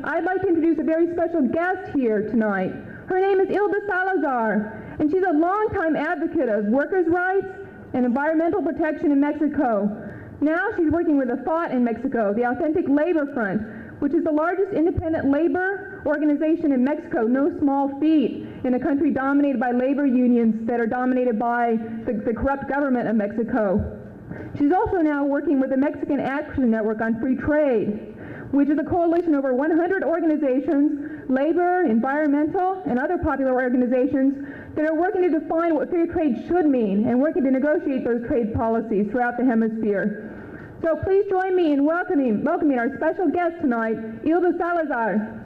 I'd like to introduce a very special guest here tonight. Her name is Ilda Salazar, and she's a longtime advocate of workers' rights and environmental protection in Mexico. Now she's working with a thought in Mexico, the Authentic Labor Front, which is the largest independent labor organization in Mexico, no small feat, in a country dominated by labor unions that are dominated by the corrupt government of Mexico. She's also now working with the Mexican Action Network on Free Trade, which is a coalition of over 100 organizations, labor, environmental, and other popular organizations that are working to define what fair trade should mean and working to negotiate those trade policies throughout the hemisphere. So please join me in welcoming our special guest tonight, Ilda Salazar.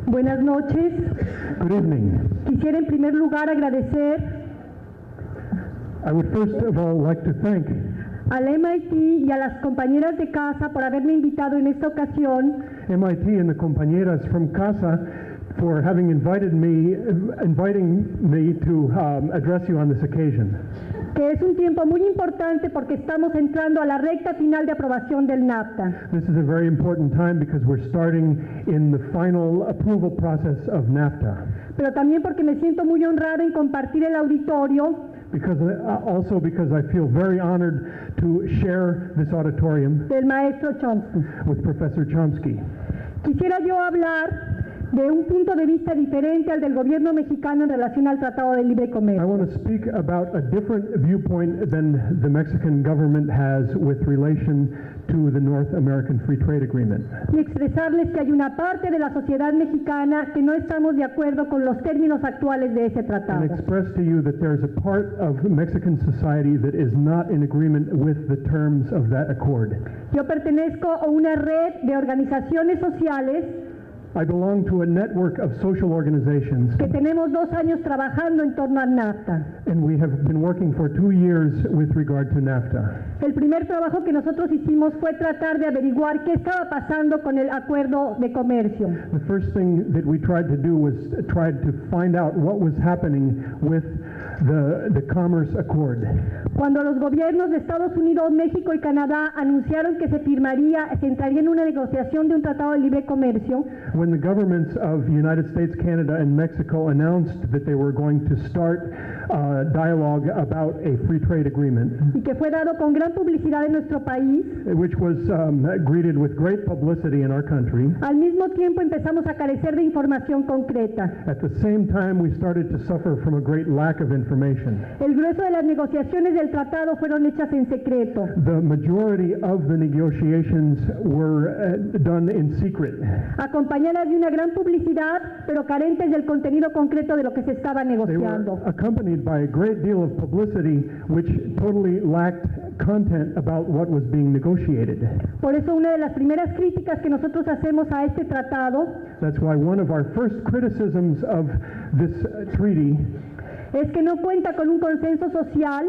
Buenas noches. Good evening. Quisiera en primer lugar agradecer I would first of all like to thank al MIT y a las compañeras de casa por haberme invitado en esta ocasión MIT and the compañeras from Casa for inviting me to address you on this occasion. que es un tiempo muy importante porque estamos entrando a la recta final de aprobación del NAFTA. This is a very important time because we're starting in the final approval process of NAFTA. Pero también porque me siento muy honrada en compartir el auditorio Also because I feel very honored to share this auditorium del maestro Chomsky. with Professor Chomsky. Quisiera yo hablar de un punto de vista diferente al del gobierno mexicano en relación al Tratado de Libre I Comercio. want to speak about a different viewpoint than the Mexican government has with relation to the North American Free Trade Agreement. Y expresarles que hay una parte de la sociedad mexicana que no estamos de acuerdo con los términos actuales de ese tratado. And express to you that there's a part of Mexican society that is not in agreement with the terms of that accord. Yo pertenezco a una red de organizaciones sociales I belong to a network of social organizations, que tenemos 2 años trabajando en torno al NAFTA. and we have been working for 2 years with regard to NAFTA. El primer trabajo que nosotros hicimos fue tratar de averiguar qué estaba pasando con el acuerdo de comercio. The first thing that we tried to do was try to find out what was happening with the Commerce Accord. Cuando los gobiernos de Estados Unidos, México y Canadá anunciaron que se entraría en una negociación de un tratado de libre comercio, When the governments of the United States, Canada, and Mexico announced that they were going to start dialogue about a free trade agreement, y que fue dado con gran publicidad en nuestro país, which was greeted with great publicity in our country, al mismo tiempo empezamos a carecer de información concreta. at the same time we started to suffer from a great lack of information. El grueso de las negociaciones del tratado fueron hechas en secreto. The majority of the negotiations were done in secret, Acompañadas de una gran publicidad, pero carentes del contenido concreto de lo que se estaba They were negociando. accompanied by a great deal of publicity which totally lacked content about what was being negotiated. Por eso una de las primeras críticas que nosotros hacemos a este tratado That's why one of our first criticisms of this treaty es que no cuenta con un consenso social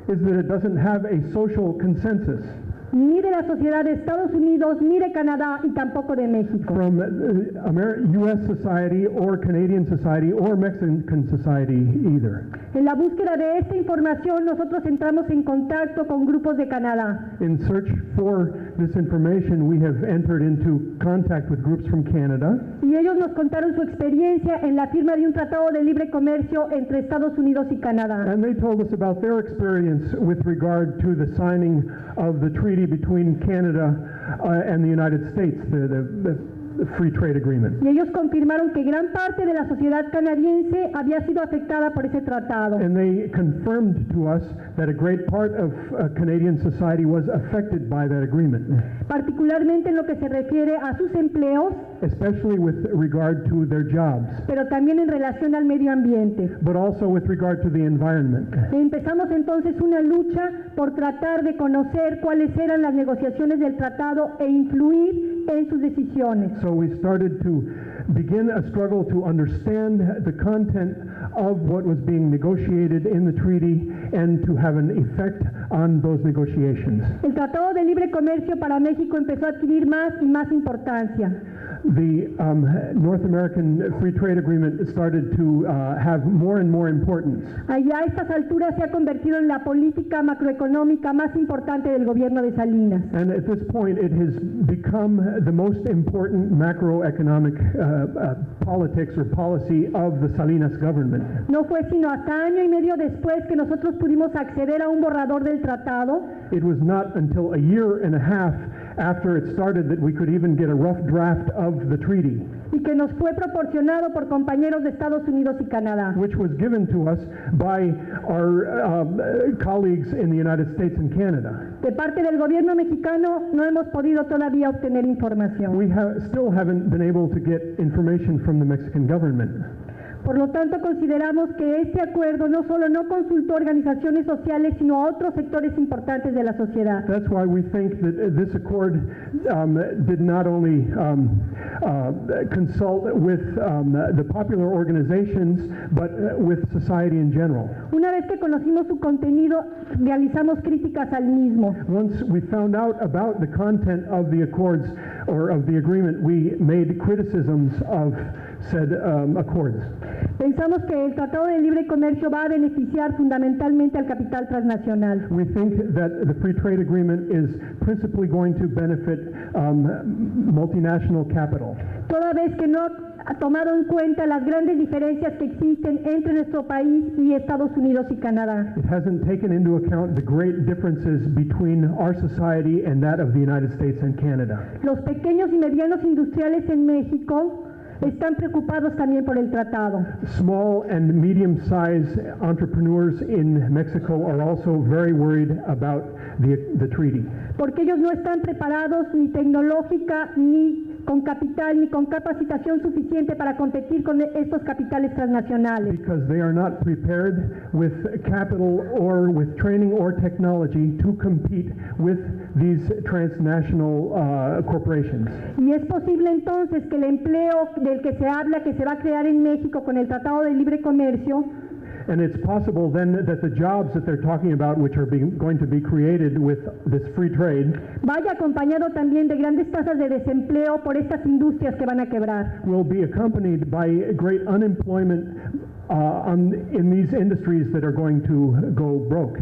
is that it doesn't have a social consensus ni de la sociedad de Estados Unidos, ni de Canadá, y tampoco de México. from U.S. society or Canadian society or Mexican society either. En la búsqueda de esta información, nosotros entramos en contacto con grupos de Canadá. In search for this information, we have entered into contact with groups from Canada, Y ellos nos contaron su experiencia en la firma de un tratado de libre comercio entre Estados Unidos y Canadá. and they told us about their experience with regard to the signing of the treaty between Canada and the United States, the free trade agreement. Y ellos confirmaron que gran parte de la sociedad canadiense había sido afectada por ese tratado. And they confirmed to us that a great part of Canadian society was affected by that agreement, Particularmente en lo que se refiere a sus empleos, especially with regard to their jobs, pero también en relación al medio ambiente. but also with regard to the environment. Empezamos entonces una lucha por tratar de conocer cuáles eran las negociaciones del tratado e influir en sus decisiones. So we started to begin a struggle to understand the content of what was being negotiated in the treaty and to have an effect on those negotiations. El Tratado de Libre Comercio para México empezó a adquirir más y más importancia. The North American Free Trade Agreement started to have more and more importance. Allá a estas alturas se ha convertido en la política macroeconómica más importante del gobierno de Salinas. And at this point, it has become the most important macroeconomic politics or policy of the Salinas government. No fue sino hasta año y medio después que nosotros pudimos acceder a un borrador del tratado. It was not until a year and a half after it started that we could even get a rough draft of the treaty, Y que nos fue proporcionado por compañeros de Estados Unidos y Canadá. which was given to us by our colleagues in the United States and Canada. De parte del gobierno mexicano no hemos podido todavía obtener información. We still haven't been able to get information from the Mexican government. Por lo tanto, consideramos que este acuerdo no solo no consultó organizaciones sociales, sino a otros sectores importantes de la sociedad. That's why we think that this accord did not only consult with the popular organizations, but with society in general. Una vez que conocimos su contenido, realizamos críticas al mismo. Once we found out about the content of the accords or of the agreement, we made criticisms of said accords. Pensamos que el Tratado de Libre Comercio va a beneficiar fundamentalmente al capital transnacional. We think that the free trade agreement is principally going to benefit multinational capital. Toda vez que no ha tomado en cuenta las grandes diferencias que existen entre nuestro país y Estados Unidos y Canadá. It hasn't taken into account the great differences between our society and that of the United States and Canada. Los pequeños y medianos industriales en México están preocupados también por el tratado. Small and medium-sized entrepreneurs in Mexico are also very worried about the treaty. Porque ellos no están preparados ni tecnológica, ni con capital, ni con capacitación suficiente para competir con estos capitales transnacionales. Because they are not prepared with capital or with training or technology to compete with these transnational corporations. Y es posible entonces que el empleo del que se habla que se va a crear en México con el Tratado de Libre Comercio, And it's possible then that the jobs that they're talking about, which are going to be created with this free trade, vaya acompañado también de grandes tasas de desempleo por estas industrias que van a quebrar. will be accompanied by great unemployment in these industries that are going to go broke.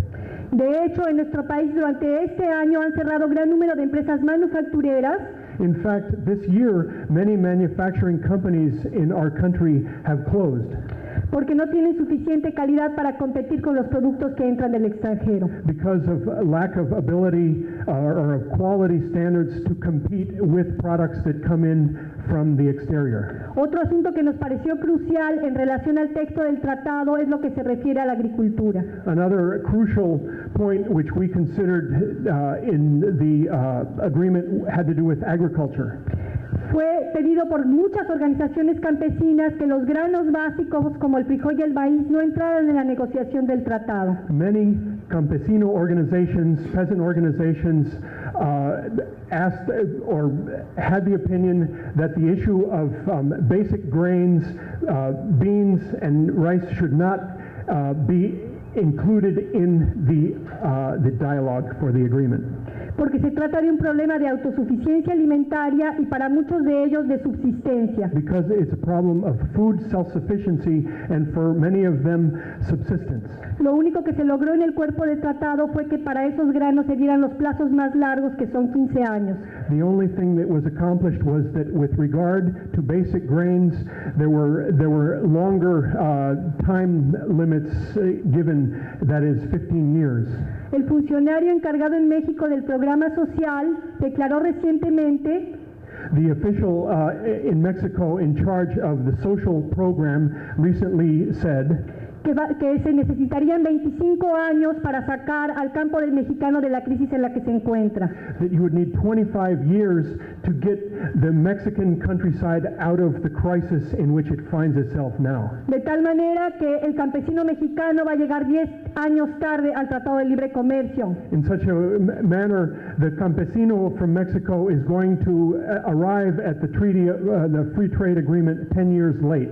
De hecho, en nuestro país durante este año han cerrado gran número de empresas manufactureras. In fact, this year, many manufacturing companies in our country have closed Porque no tienen suficiente calidad para competir con los productos que entran del extranjero. because of lack of ability or of quality standards to compete with products that come in from the exterior. Otro asunto que nos pareció crucial en relación al texto del tratado es lo que se refiere a la agricultura. Another crucial point which we considered in the agreement had to do with agriculture. Fue pedido por muchas organizaciones campesinas que los granos básicos como el frijol y el maíz no entraran en la negociación del tratado. Many campesino organizations, peasant organizations, asked or had the opinion that the issue of basic grains, beans, and rice should not be included in the dialogue for the agreement. Porque se trata de un problema de autosuficiencia alimentaria y para muchos de ellos de subsistencia. Because it's a problem of food self-sufficiency and for many of them subsistence. Lo único que se logró en el cuerpo de tratado fue que para esos granos se dieran los plazos más largos, que son 15 años. The only thing that was accomplished was that with regard to basic grains, there were longer time limits given, that is 15 years. El funcionario encargado en México del programa social declaró recientemente The official in Mexico in charge of the social program recently said que se necesitarían 25 años para sacar al campo del mexicano de la crisis en la que se encuentra. that you would need 25 years to get the Mexican countryside out of the crisis in which it finds itself now. De tal manera que el campesino mexicano va a llegar 10 años tarde al Tratado de Libre Comercio. In such a manner, the campesino from Mexico is going to arrive at the treaty, the free trade agreement 10 years late.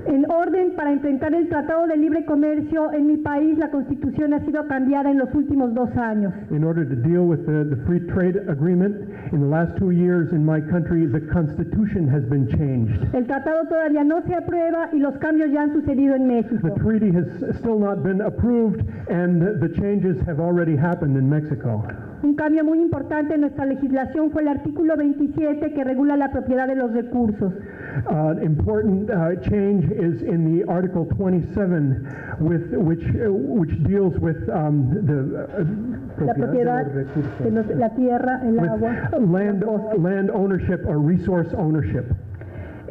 En orden para enfrentar el Tratado de Libre Comercio en mi país, la Constitución ha sido cambiada en los últimos 2 años. In order to deal with the free trade agreement, in the last 2 years in my country, the Constitution has been changed. El tratado todavía no se aprueba y los cambios ya han sucedido en México. The treaty has still not been approved, and the changes have already happened in Mexico. Un cambio muy importante en nuestra legislación fue el artículo 27 que regula la propiedad de los recursos. Important change is in the Article 27, which deals with La propiedad de la tierra, el agua, land ownership or resource ownership.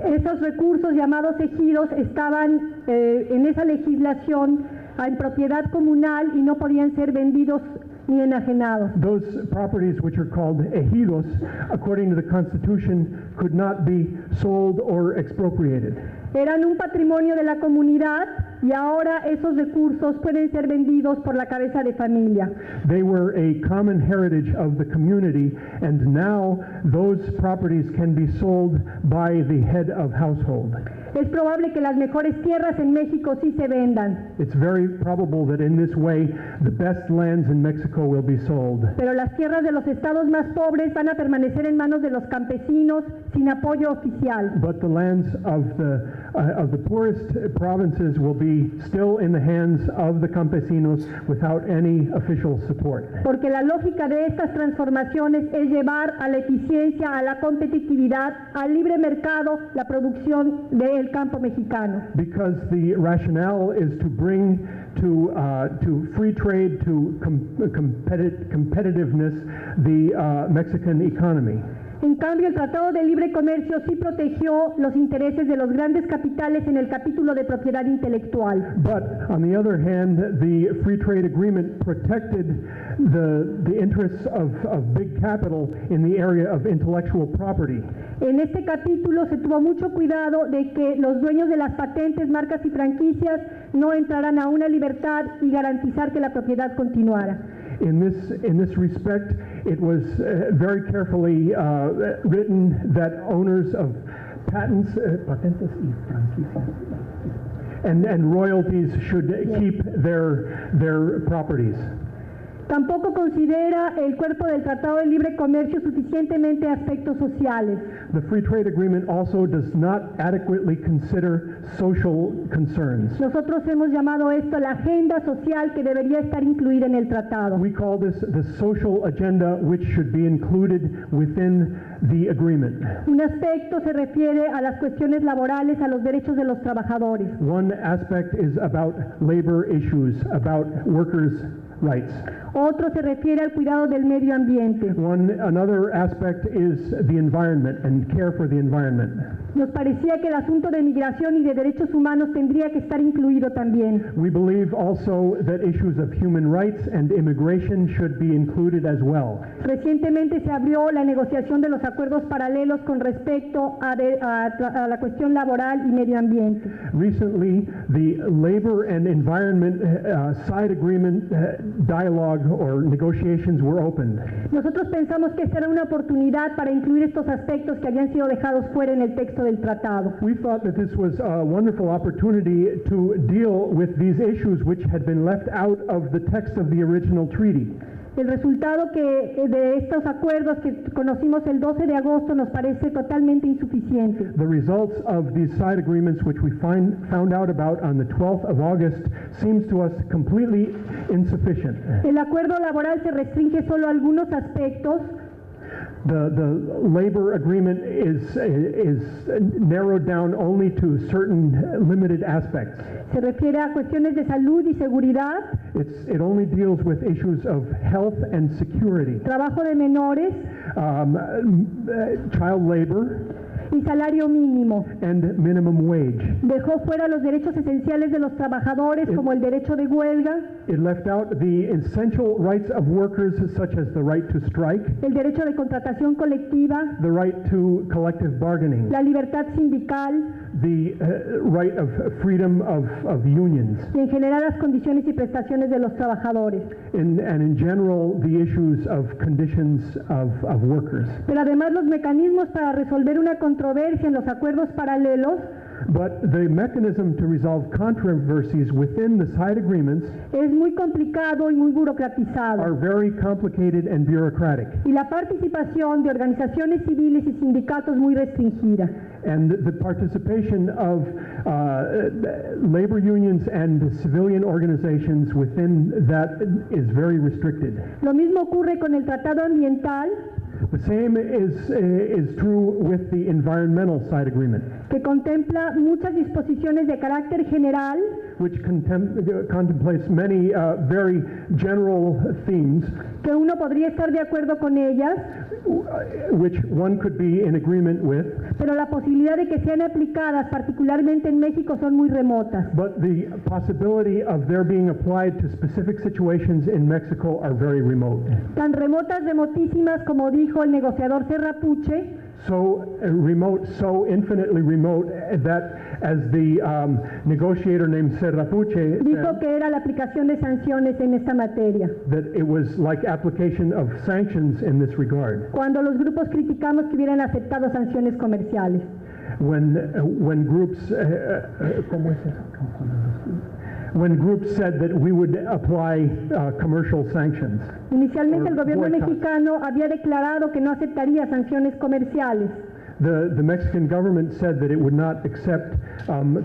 Esos recursos llamados ejidos estaban en esa legislación en propiedad comunal y no podían ser vendidos ni enajenados. Those properties which are called ejidos, according to the Constitution, could not be sold or expropriated. Eran un patrimonio de la comunidad y ahora esos recursos pueden ser vendidos por la cabeza de familia. They were a common heritage of the community, and now those properties can be sold by the head of household. Es probable que las mejores tierras en México sí se vendan. It's very probable that in this way the best lands in Mexico will be sold. Pero las tierras de los estados más pobres van a permanecer en manos de los campesinos sin apoyo oficial. But the lands of the poorest provinces will be still in the hands of the campesinos without any official support. Porque la lógica de estas transformaciones es llevar a la eficiencia, a la competitividad, al libre mercado, la producción del campo mexicano. Because the rationale is to bring to free trade, to competitiveness, the Mexican economy. En cambio, el Tratado de Libre Comercio sí protegió los intereses de los grandes capitales en el capítulo de propiedad intelectual. But on the other hand, the free trade agreement protected the interests of big capital in the area of intellectual property. En este capítulo se tuvo mucho cuidado de que los dueños de las patentes, marcas y franquicias no entraran a una libertad y garantizar que la propiedad continuara. In this respect, it was very carefully written that owners of patents, patentes y franquicias, and royalties should keep their properties. Tampoco considera el cuerpo del Tratado de Libre Comercio suficientemente aspectos sociales. The Free Trade Agreement also does not adequately consider social concerns. Nosotros hemos llamado esto la agenda social que debería estar incluida en el tratado. We call this the social agenda, which should be included within the agreement. Un aspecto se refiere a las cuestiones laborales, a los derechos de los trabajadores. One aspect is about labor issues, about workers' rights. Otro se refiere al cuidado del medio ambiente. Another aspect is the environment and care for the environment. Nos parecía que el asunto de migración y de derechos humanos tendría que estar incluido también. We believe also that issues of human rights and immigration should be included as well. Recientemente se abrió la negociación de los acuerdos paralelos con respecto a la cuestión laboral y medio ambiente. Recently, the labor and environment side agreement dialogue or negotiations were opened. Nosotros pensamos que esta era una oportunidad para incluir estos aspectos que habían sido dejados fuera en el texto del tratado. We thought that this was a wonderful opportunity to deal with these issues which had been left out of the text of the original treaty. El resultado de estos acuerdos que conocimos el 12 de agosto nos parece totalmente insuficiente. The results of these side agreements, which we found out about on the 12th of August, seems to us completely insufficient. El acuerdo laboral se restringe solo a algunos aspectos. The labor agreement is narrowed down only to certain limited aspects. Se refiere a cuestiones de salud y seguridad. It only deals with issues of health and security. Trabajo de menores. Child labor. Y salario mínimo. And minimum wage. Dejó fuera los derechos esenciales de los trabajadores como el derecho de huelga. It left out the essential rights of workers such as the right to strike. El derecho de contratación colectiva. The right to collective bargaining. La libertad sindical. The right of freedom of unions. Y en general las condiciones y prestaciones de los trabajadores. And in general the issues of conditions of workers. Pero además los mecanismos para resolver una controversia en los acuerdos paralelos But the mechanism to resolve controversies within the side agreements es muy complicado y muy burocratizado. are very complicated and bureaucratic. Y la participación de organizaciones civiles y sindicatos muy restringida. And the participation of labor unions and civilian organizations within that is very restricted. Lo mismo ocurre con el Tratado Ambiental, The same is true with the environmental side agreement, que contempla muchas disposiciones de carácter general, which contemplates many very general themes, que uno podría estar de acuerdo con ellas, which one could be in agreement with, pero la posibilidad de que sean aplicadas, particularmente en México, son muy remotas. but the possibility of their being applied to specific situations in Mexico are very remote. Tan remotas, remotísimas, como dijo el negociador Serrapuche, So remote, so infinitely remote that, as the negotiator named Serrapuche dijo said, que era la aplicación de sanciones en esta materia. that it was like application of sanctions in this regard. Cuando los grupos criticamos que hubieran aceptado sanciones comerciales. When groups, ¿cómo es eso? When groups said that we would apply commercial sanctions. Inicialmente el Or gobierno boycott. mexicano había declarado que no aceptaría sanciones comerciales, The Mexican government said that it would not accept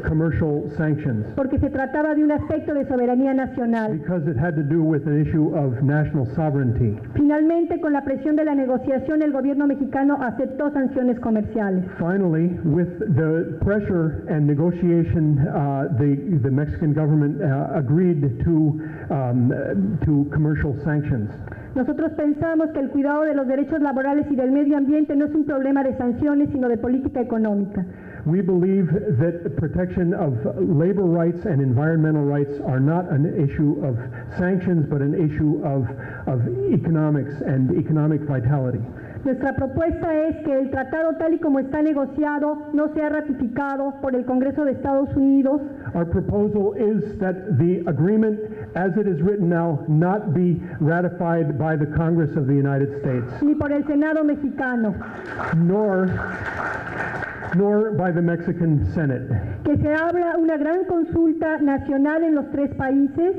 commercial sanctions porque se trataba de un aspecto de soberanía nacional. because it had to do with an issue of national sovereignty. Finalmente, con la presión de la negociación, el gobierno mexicano aceptó sanciones comerciales. Finally, with the pressure and negotiation, the Mexican government agreed to commercial sanctions. Nosotros pensamos que el cuidado de los derechos laborales y del medio ambiente no es un problema de sanciones, sino de política económica. We believe that protection of labor rights and environmental rights are not an issue of sanctions, but an issue of economics and economic vitality. Nuestra propuesta es que el tratado tal y como está negociado no sea ratificado por el Congreso de Estados Unidos, Our proposal is that the agreement, as it is written now, not be ratified by the Congress of the United States, ni por el Senado mexicano, nor by the Mexican Senate. que se abra una gran consulta nacional en los tres países,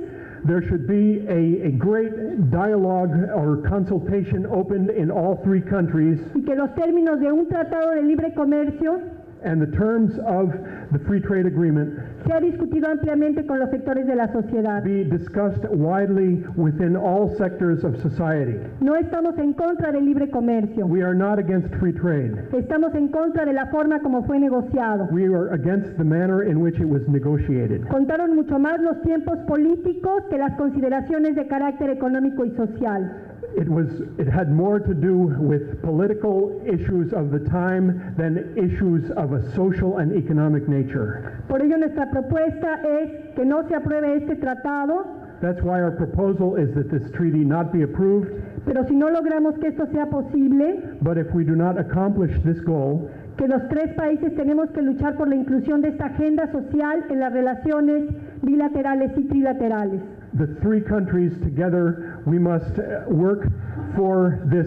There should be a great dialogue or consultation opened in all three countries, y que los términos de un tratado de libre comercio and the terms of the free trade agreement sea discutido ampliamente con los sectores de la sociedad. be discussed widely within all sectors of society. No estamos en contra del libre comercio, We are not against free trade. estamos en contra de la forma como fue negociado. We are against the manner in which it was negotiated. Contaron mucho más los tiempos políticos que las consideraciones de carácter económico y social. It had more to do with political issues of the time than issues of a social and economic nature. Por ello nuestra propuesta es que no se apruebe este tratado, That's why our proposal is that this treaty not be approved, pero si no logramos que esto sea posible, but if we do not accomplish this goal, que los tres países tenemos que luchar por la inclusión de esta agenda social en las relaciones bilaterales y trilaterales. the three countries together, we must work for this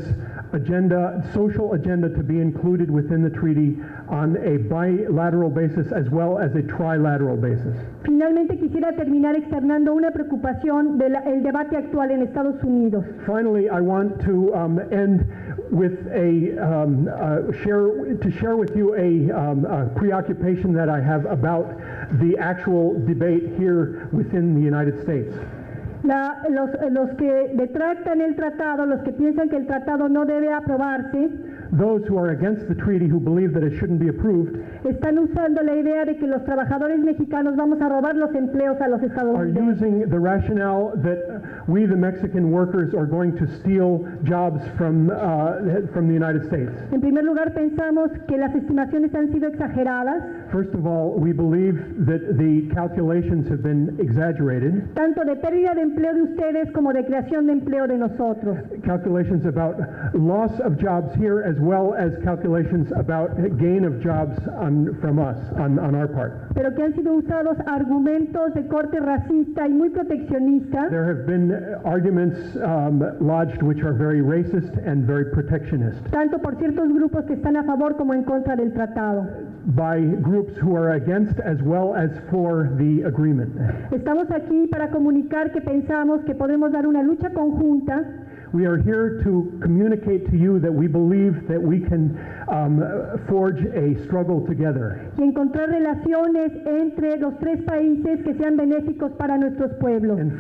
agenda, social agenda, to be included within the treaty on a bilateral basis as well as a trilateral basis. Finalmente quisiera terminar externando una preocupación del debate actual en Estados Unidos. Finally, I want to end with share with you a preoccupation that I have about the actual debate here within the United States. Los que detractan el tratado, los que piensan que el tratado no debe aprobarse, Those who are against the treaty, who believe that it shouldn't be approved, están usando la idea de que los trabajadores mexicanos vamos a robar los empleos a los are estadounidenses. using the rationale that we, the Mexican workers, are going to steal jobs from the United States. En primer lugar, pensamos que las estimaciones han sido exageradas, First of all, we believe that the calculations have been exaggerated. tanto de pérdida de empleo de ustedes como de creación de empleo de nosotros. Calculations about loss of jobs here as as well as calculations about gain of jobs from us, on our part. pero que han sido usados argumentos de corte racista y muy proteccionista There have been arguments lodged which are very racist and very protectionist tanto por ciertos grupos que están a favor como en contra del tratado. by groups who are against as well as for the agreement. Estamos aquí para comunicar que pensamos que podemos dar una lucha conjunta We are here to communicate to you that we believe that we can forge a struggle together y encontrar relaciones entre los tres países que sean benéficos para nuestros pueblos. and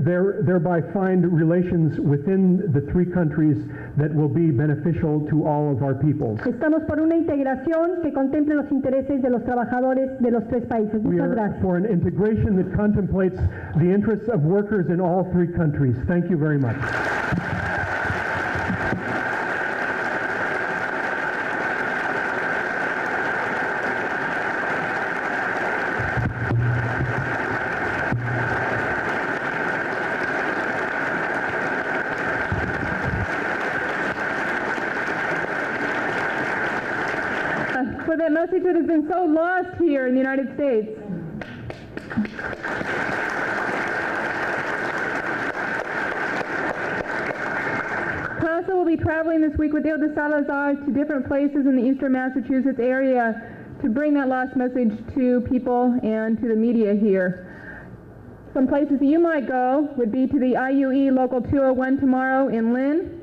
thereby find relations within the three countries that will be beneficial to all of our peoples. Estamos por una integración que contemple los intereses de los trabajadores de los tres países. We Muchas are gracias. for an integration that contemplates the interests of workers in all three countries. Thank you very much. For that message that has been so lost here in the United States. CASA will be traveling this week with Ilda Salazar to different places in the eastern Massachusetts area to bring that lost message to people and to the media here. Some places that you might go would be to the IUE Local 201 tomorrow in Lynn,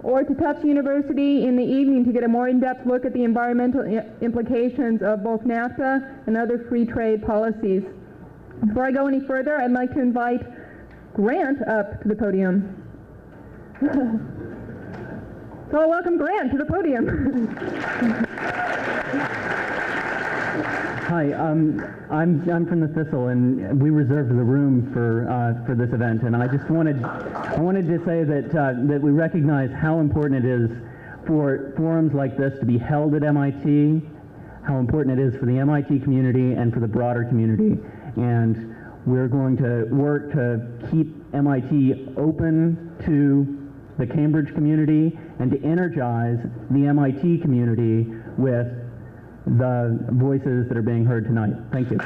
or to Tufts University in the evening to get a more in-depth look at the environmental implications of both NAFTA and other free trade policies. Before I go any further, I'd like to invite Grant up to the podium. So I'll welcome Grant to the podium. Hi, I'm from the Thistle, and we reserved the room for this event. And I wanted to say that we recognize how important it is for forums like this to be held at MIT, how important it is for the MIT community and for the broader community. And we're going to work to keep MIT open to the Cambridge community and to energize the MIT community with the voices that are being heard tonight. Thank you.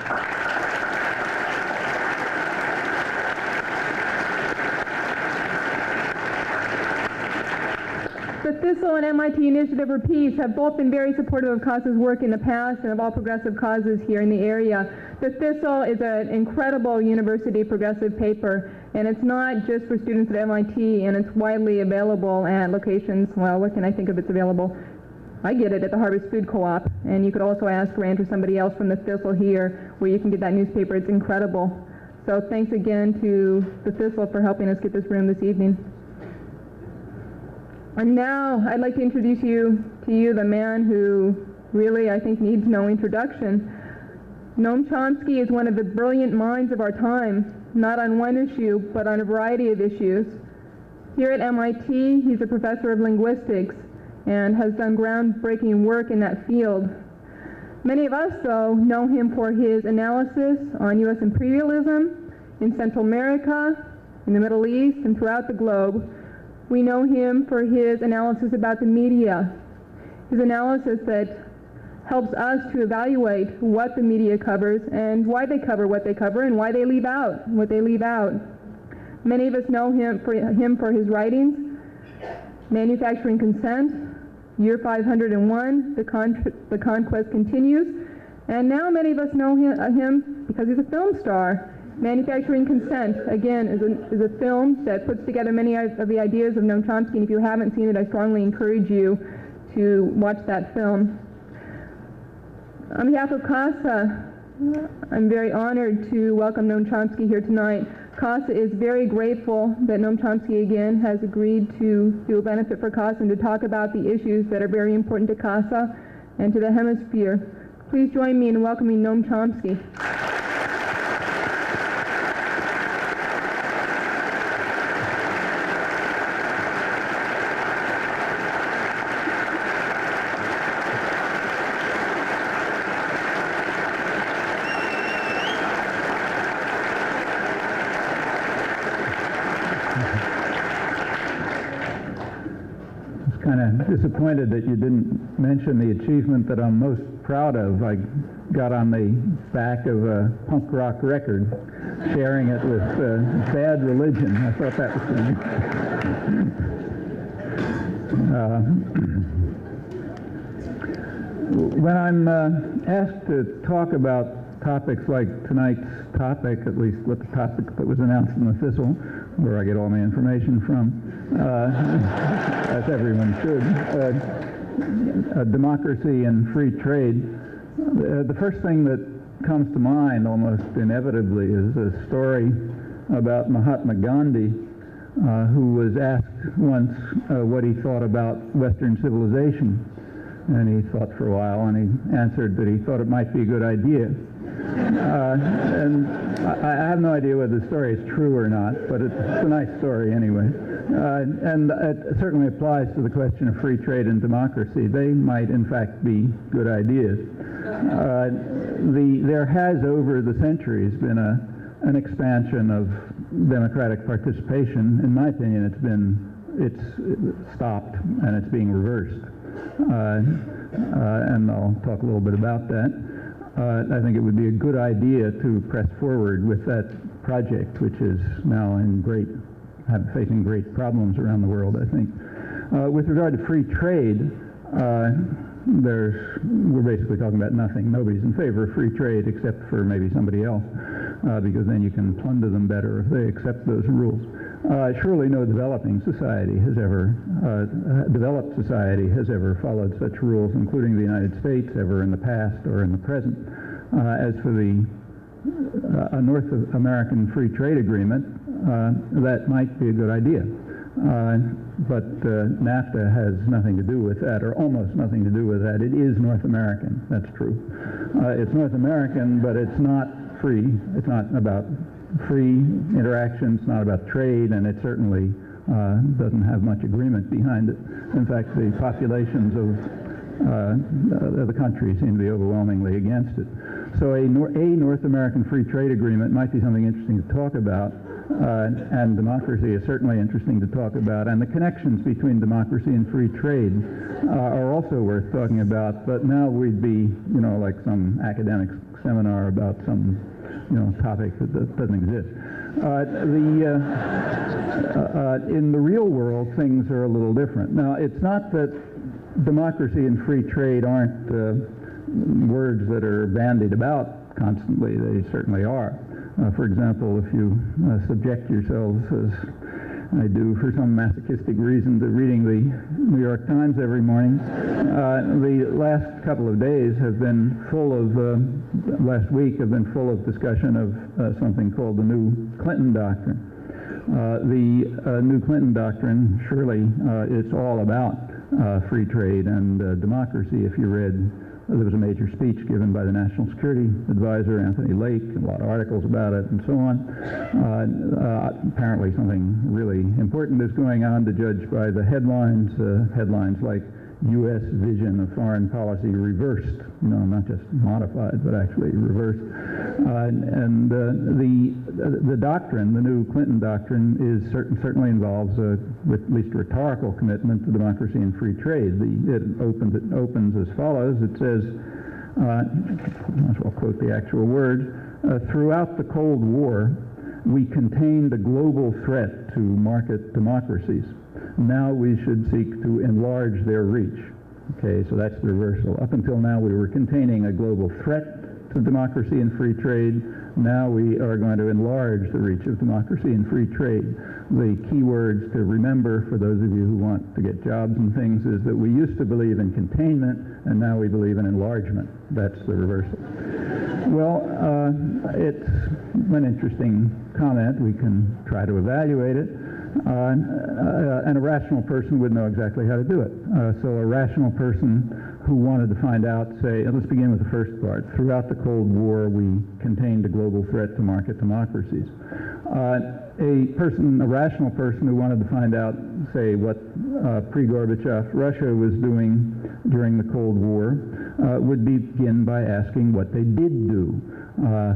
The Thistle and MIT Initiative for Peace have both been very supportive of CASA's work in the past and of all progressive causes here in the area. The Thistle is an incredible university progressive paper, and it's not just for students at MIT, and it's widely available at locations. Well, what can I think of it's available? I get it at the Harvest Food Co-op, and you could also ask Grant or somebody else from the Thistle here where you can get that newspaper. It's incredible. So thanks again to the Thistle for helping us get this room this evening. And now I'd like to introduce to you the man who really, I think, needs no introduction. Noam Chomsky is one of the brilliant minds of our time, not on one issue, but on a variety of issues. Here at MIT, he's a professor of linguistics and has done groundbreaking work in that field. Many of us, though, know him for his analysis on U.S. imperialism in Central America, in the Middle East, and throughout the globe. We know him for his analysis about the media, his analysis that helps us to evaluate what the media covers and why they cover what they cover and why they leave out what they leave out. Many of us know him for his writings, Manufacturing Consent, Year 501, The Conquest Continues, and now many of us know him because he's a film star. Manufacturing Consent, again, is a film that puts together many of the ideas of Noam Chomsky, and if you haven't seen it, I strongly encourage you to watch that film. On behalf of CASA, I'm very honored to welcome Noam Chomsky here tonight. CASA is very grateful that Noam Chomsky again has agreed to do a benefit for CASA and to talk about the issues that are very important to CASA and to the hemisphere. Please join me in welcoming Noam Chomsky. kind of disappointed that you didn't mention the achievement that I'm most proud of. I got on the back of a punk rock record, sharing it with Bad Religion. I thought that was pretty When I'm asked to talk about topics like tonight's topic, at least what the topic that was announced in the Thistle, where I get all my information from, as everyone should, democracy and free trade, the first thing that comes to mind almost inevitably is a story about Mahatma Gandhi, who was asked once what he thought about Western civilization. And he thought for a while, and he answered that he thought it might be a good idea. And I have no idea whether the story is true or not, but it's a nice story anyway. And it certainly applies to the question of free trade and democracy. They might, in fact, be good ideas. There has, over the centuries, been an expansion of democratic participation. In my opinion, it's stopped, and it's being reversed. And I'll talk a little bit about that. I think it would be a good idea to press forward with that project, which is now facing great problems around the world, I think. With regard to free trade, we're basically talking about nothing. Nobody's in favor of free trade except for maybe somebody else, because then you can plunder them better if they accept those rules. Surely no developed society has ever followed such rules, including the United States, ever in the past or in the present. As for a North American free trade agreement, that might be a good idea. But NAFTA has nothing to do with that, or almost nothing to do with that. It is North American, that's true. It's North American, but it's not free. It's not about free interaction, it's not about trade, and it certainly doesn't have much agreement behind it. In fact, the populations of the country seem to be overwhelmingly against it. So a North American free trade agreement might be something interesting to talk about, and democracy is certainly interesting to talk about, and the connections between democracy and free trade are also worth talking about, but now we'd be, like some academic seminar about some topic that doesn't exist. In the real world, things are a little different. Now, it's not that democracy and free trade aren't words that are bandied about constantly. They certainly are. For example, if you subject yourselves, as I do for some masochistic reason, to reading the New York Times every morning, the last couple of days have been full of, last week have been full of discussion of something called the New Clinton Doctrine. The New Clinton Doctrine, surely it's all about free trade and democracy. If you read, there was a major speech given by the National Security Advisor, Anthony Lake, a lot of articles about it, and so on. Apparently something really important is going on, to judge by the headlines, headlines like U.S. vision of foreign policy reversed, not just modified, but actually reversed. The doctrine, the New Clinton Doctrine, is certainly involves at least a rhetorical commitment to democracy and free trade. It opens as follows. It says, I'll quote the actual words, throughout the Cold War, we contained a global threat to market democracies. Now we should seek to enlarge their reach. Okay, so that's the reversal. Up until now we were containing a global threat to democracy and free trade. Now we are going to enlarge the reach of democracy and free trade. The key words to remember for those of you who want to get jobs and things is that we used to believe in containment, and now we believe in enlargement. That's the reversal. Well, it's an interesting comment. We can try to evaluate it. And a rational person would know exactly how to do it. So a rational person who wanted to find out, say, let's begin with the first part. Throughout the Cold War, we contained a global threat to market democracies. A rational person who wanted to find out, say, what pre-Gorbachev Russia was doing during the Cold War would begin by asking what they did do.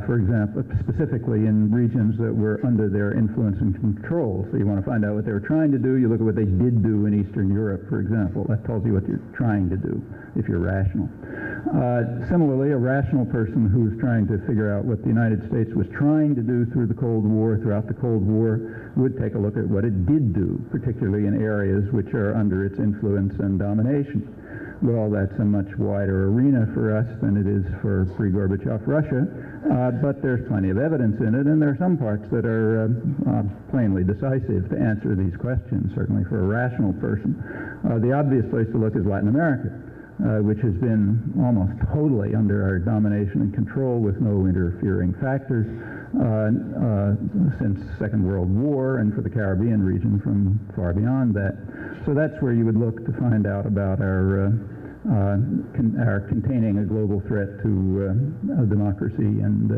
for example, specifically in regions that were under their influence and control. So you want to find out what they were trying to do, you look at what they did do in Eastern Europe, for example. That tells you what you're trying to do, if you're rational. Similarly, a rational person who's trying to figure out what the United States was trying to do through the Cold War, throughout the Cold War, would take a look at what it did do, particularly in areas which are under its influence and domination. Well, that's a much wider arena for us than it is for pre-Gorbachev Russia, but there's plenty of evidence in it, and there are some parts that are plainly decisive to answer these questions, certainly for a rational person. The obvious place to look is Latin America, which has been almost totally under our domination and control with no interfering factors since the Second World War, and for the Caribbean region from far beyond that. So that's where you would look to find out about our containing a global threat to democracy and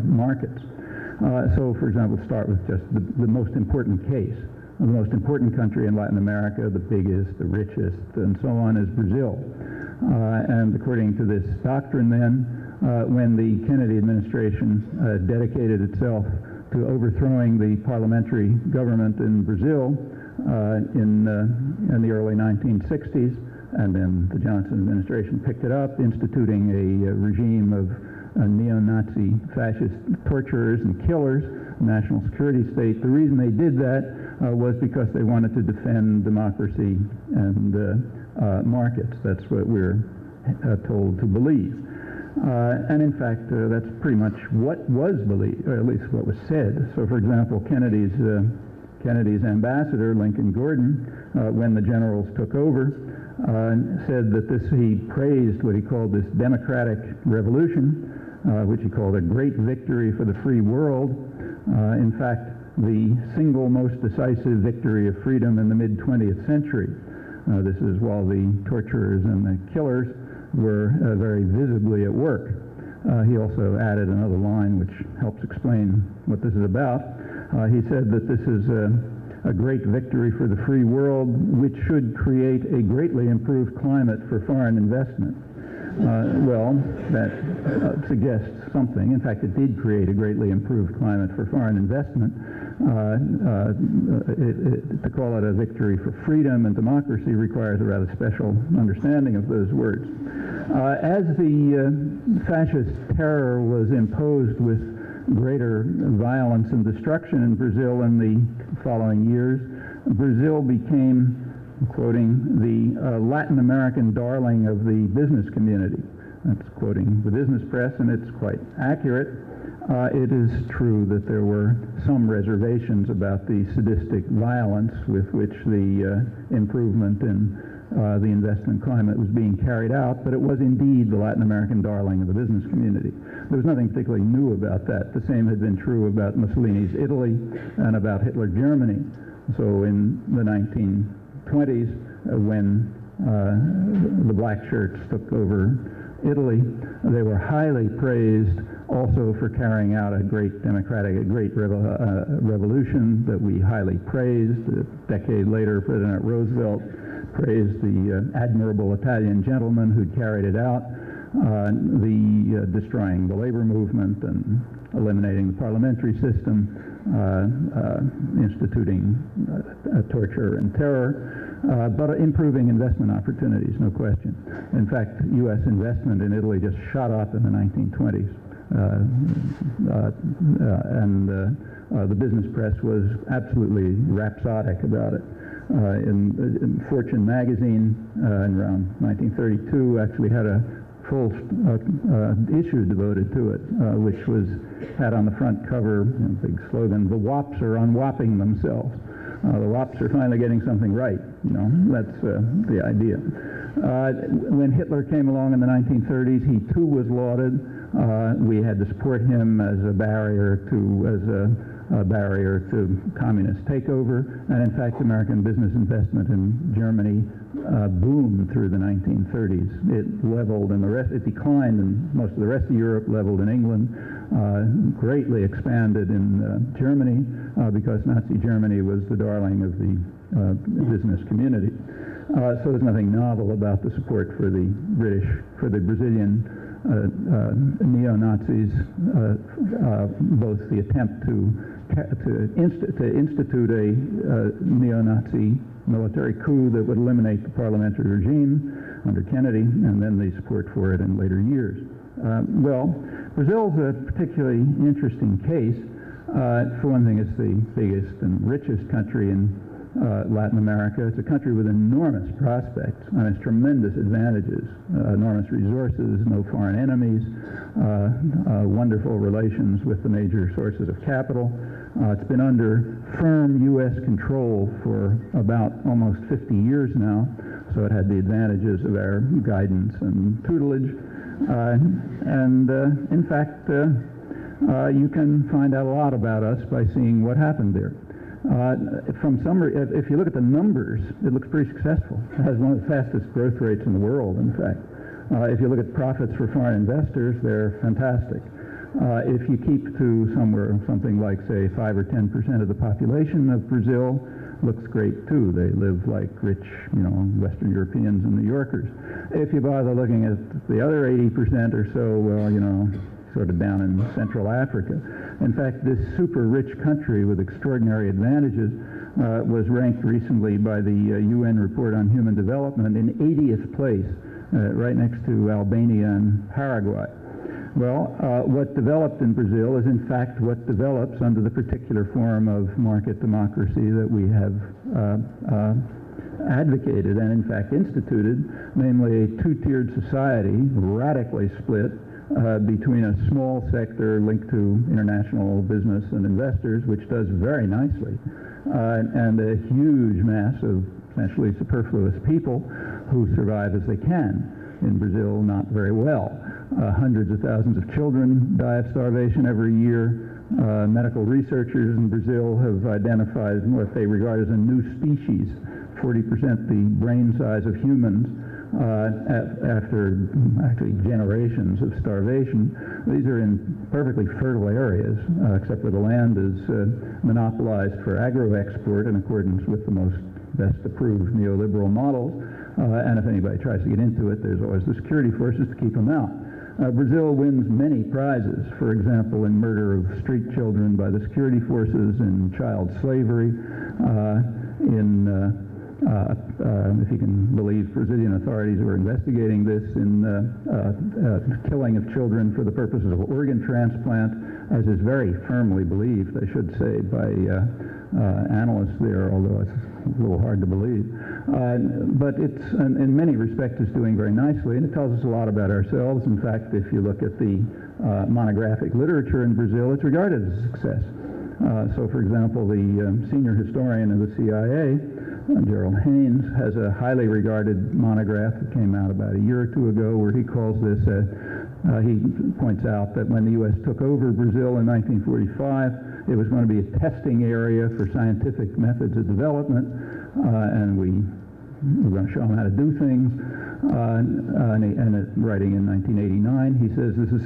markets. So, for example, start with just the most important case. The most important country in Latin America, the biggest, the richest, and so on, is Brazil. And according to this doctrine then, when the Kennedy administration dedicated itself to overthrowing the parliamentary government in Brazil in the early 1960s, and then the Johnson administration picked it up, instituting a regime of neo-Nazi fascist torturers and killers, national security state. The reason they did that was because they wanted to defend democracy and markets. That's what we're told to believe. And in fact, that's pretty much what was believed, or at least what was said. So, for example, Kennedy's ambassador, Lincoln Gordon, when the generals took over, said that he praised what he called this democratic revolution, which he called a great victory for the free world. In fact, the single most decisive victory of freedom in the mid-20th century. This is while the torturers and the killers were very visibly at work. He also added another line which helps explain what this is about. He said that this is a great victory for the free world, which should create a greatly improved climate for foreign investment. Well, that suggests something. In fact, it did create a greatly improved climate for foreign investment. To call it a victory for freedom and democracy requires a rather special understanding of those words. As the fascist terror was imposed with greater violence and destruction in Brazil in the following years, Brazil became, quoting, the Latin American darling of the business community. That's quoting the business press, and it's quite accurate. It is true that there were some reservations about the sadistic violence with which the improvement in the investment climate was being carried out, but it was indeed the Latin American darling of the business community. There was nothing particularly new about that. The same had been true about Mussolini's Italy and about Hitler Germany. So in the 1920s, when the black shirts took over Italy, they were highly praised also for carrying out a great revolution that we highly praised. A decade later, President Roosevelt praised the admirable Italian gentleman who'd carried it out, destroying the labor movement and eliminating the parliamentary system, instituting torture and terror, but improving investment opportunities, no question. In fact, U.S. investment in Italy just shot up in the 1920s. The business press was absolutely rhapsodic about it. In Fortune magazine in around 1932 actually had a full issue devoted to it, which had on the front cover a big slogan, "The wops are unwopping themselves." The wops are finally getting something right. That's the idea. When Hitler came along in the 1930s, he too was lauded. We had to support him as a barrier to communist takeover, and in fact, American business investment in Germany boomed through the 1930s. It leveled in it declined in most of the rest of Europe, leveled in England, greatly expanded in Germany because Nazi Germany was the darling of the business community. So there's nothing novel about the support for the Brazilian neo-Nazis, both the attempt to institute a neo-Nazi military coup that would eliminate the parliamentary regime under Kennedy, and then the support for it in later years. Well, Brazil's a particularly interesting case. For one thing, it's the biggest and richest country in Latin America. It's a country with enormous prospects and has tremendous advantages, enormous resources, no foreign enemies, wonderful relations with the major sources of capital. It's been under firm U.S. control for about almost 50 years now, so it had the advantages of our guidance and tutelage. In fact, you can find out a lot about us by seeing what happened there. If you look at the numbers, it looks pretty successful. It has one of the fastest growth rates in the world, in fact. If you look at profits for foreign investors, they're fantastic. If you keep to something like, say, 5 or 10% of the population of Brazil, looks great too. They live like rich, Western Europeans and New Yorkers. If you bother looking at the other 80% or so, well, sort of down in Central Africa. In fact, this super rich country with extraordinary advantages was ranked recently by the UN Report on Human Development in 80th place, right next to Albania and Paraguay. Well, what developed in Brazil is in fact what develops under the particular form of market democracy that we have advocated and in fact instituted, namely a two-tiered society, radically split between a small sector linked to international business and investors, which does very nicely, and a huge mass of essentially superfluous people who survive as they can. In Brazil, not very well. Hundreds of thousands of children die of starvation every year. Medical researchers in Brazil have identified what they regard as a new species, 40% the brain size of humans, after actually generations of starvation. These are in perfectly fertile areas, except where the land is monopolized for agro-export in accordance with the most best approved neoliberal models. And if anybody tries to get into it, there's always the security forces to keep them out. Brazil wins many prizes, for example, in murder of street children by the security forces, in child slavery, if you can believe Brazilian authorities who are investigating this, in killing of children for the purposes of organ transplant, as is very firmly believed, I should say, by analysts there, although it's a little hard to believe. But it's, in many respects, is doing very nicely, and it tells us a lot about ourselves. In fact, if you look at the monographic literature in Brazil, it's regarded as a success. So, for example, the senior historian of the CIA, Gerald Haynes, has a highly regarded monograph that came out about a year or two ago where he calls this, he points out that when the U.S. took over Brazil in 1945, it was going to be a testing area for scientific methods of development, and we're going to show them how to do things. Writing in 1989, he says this is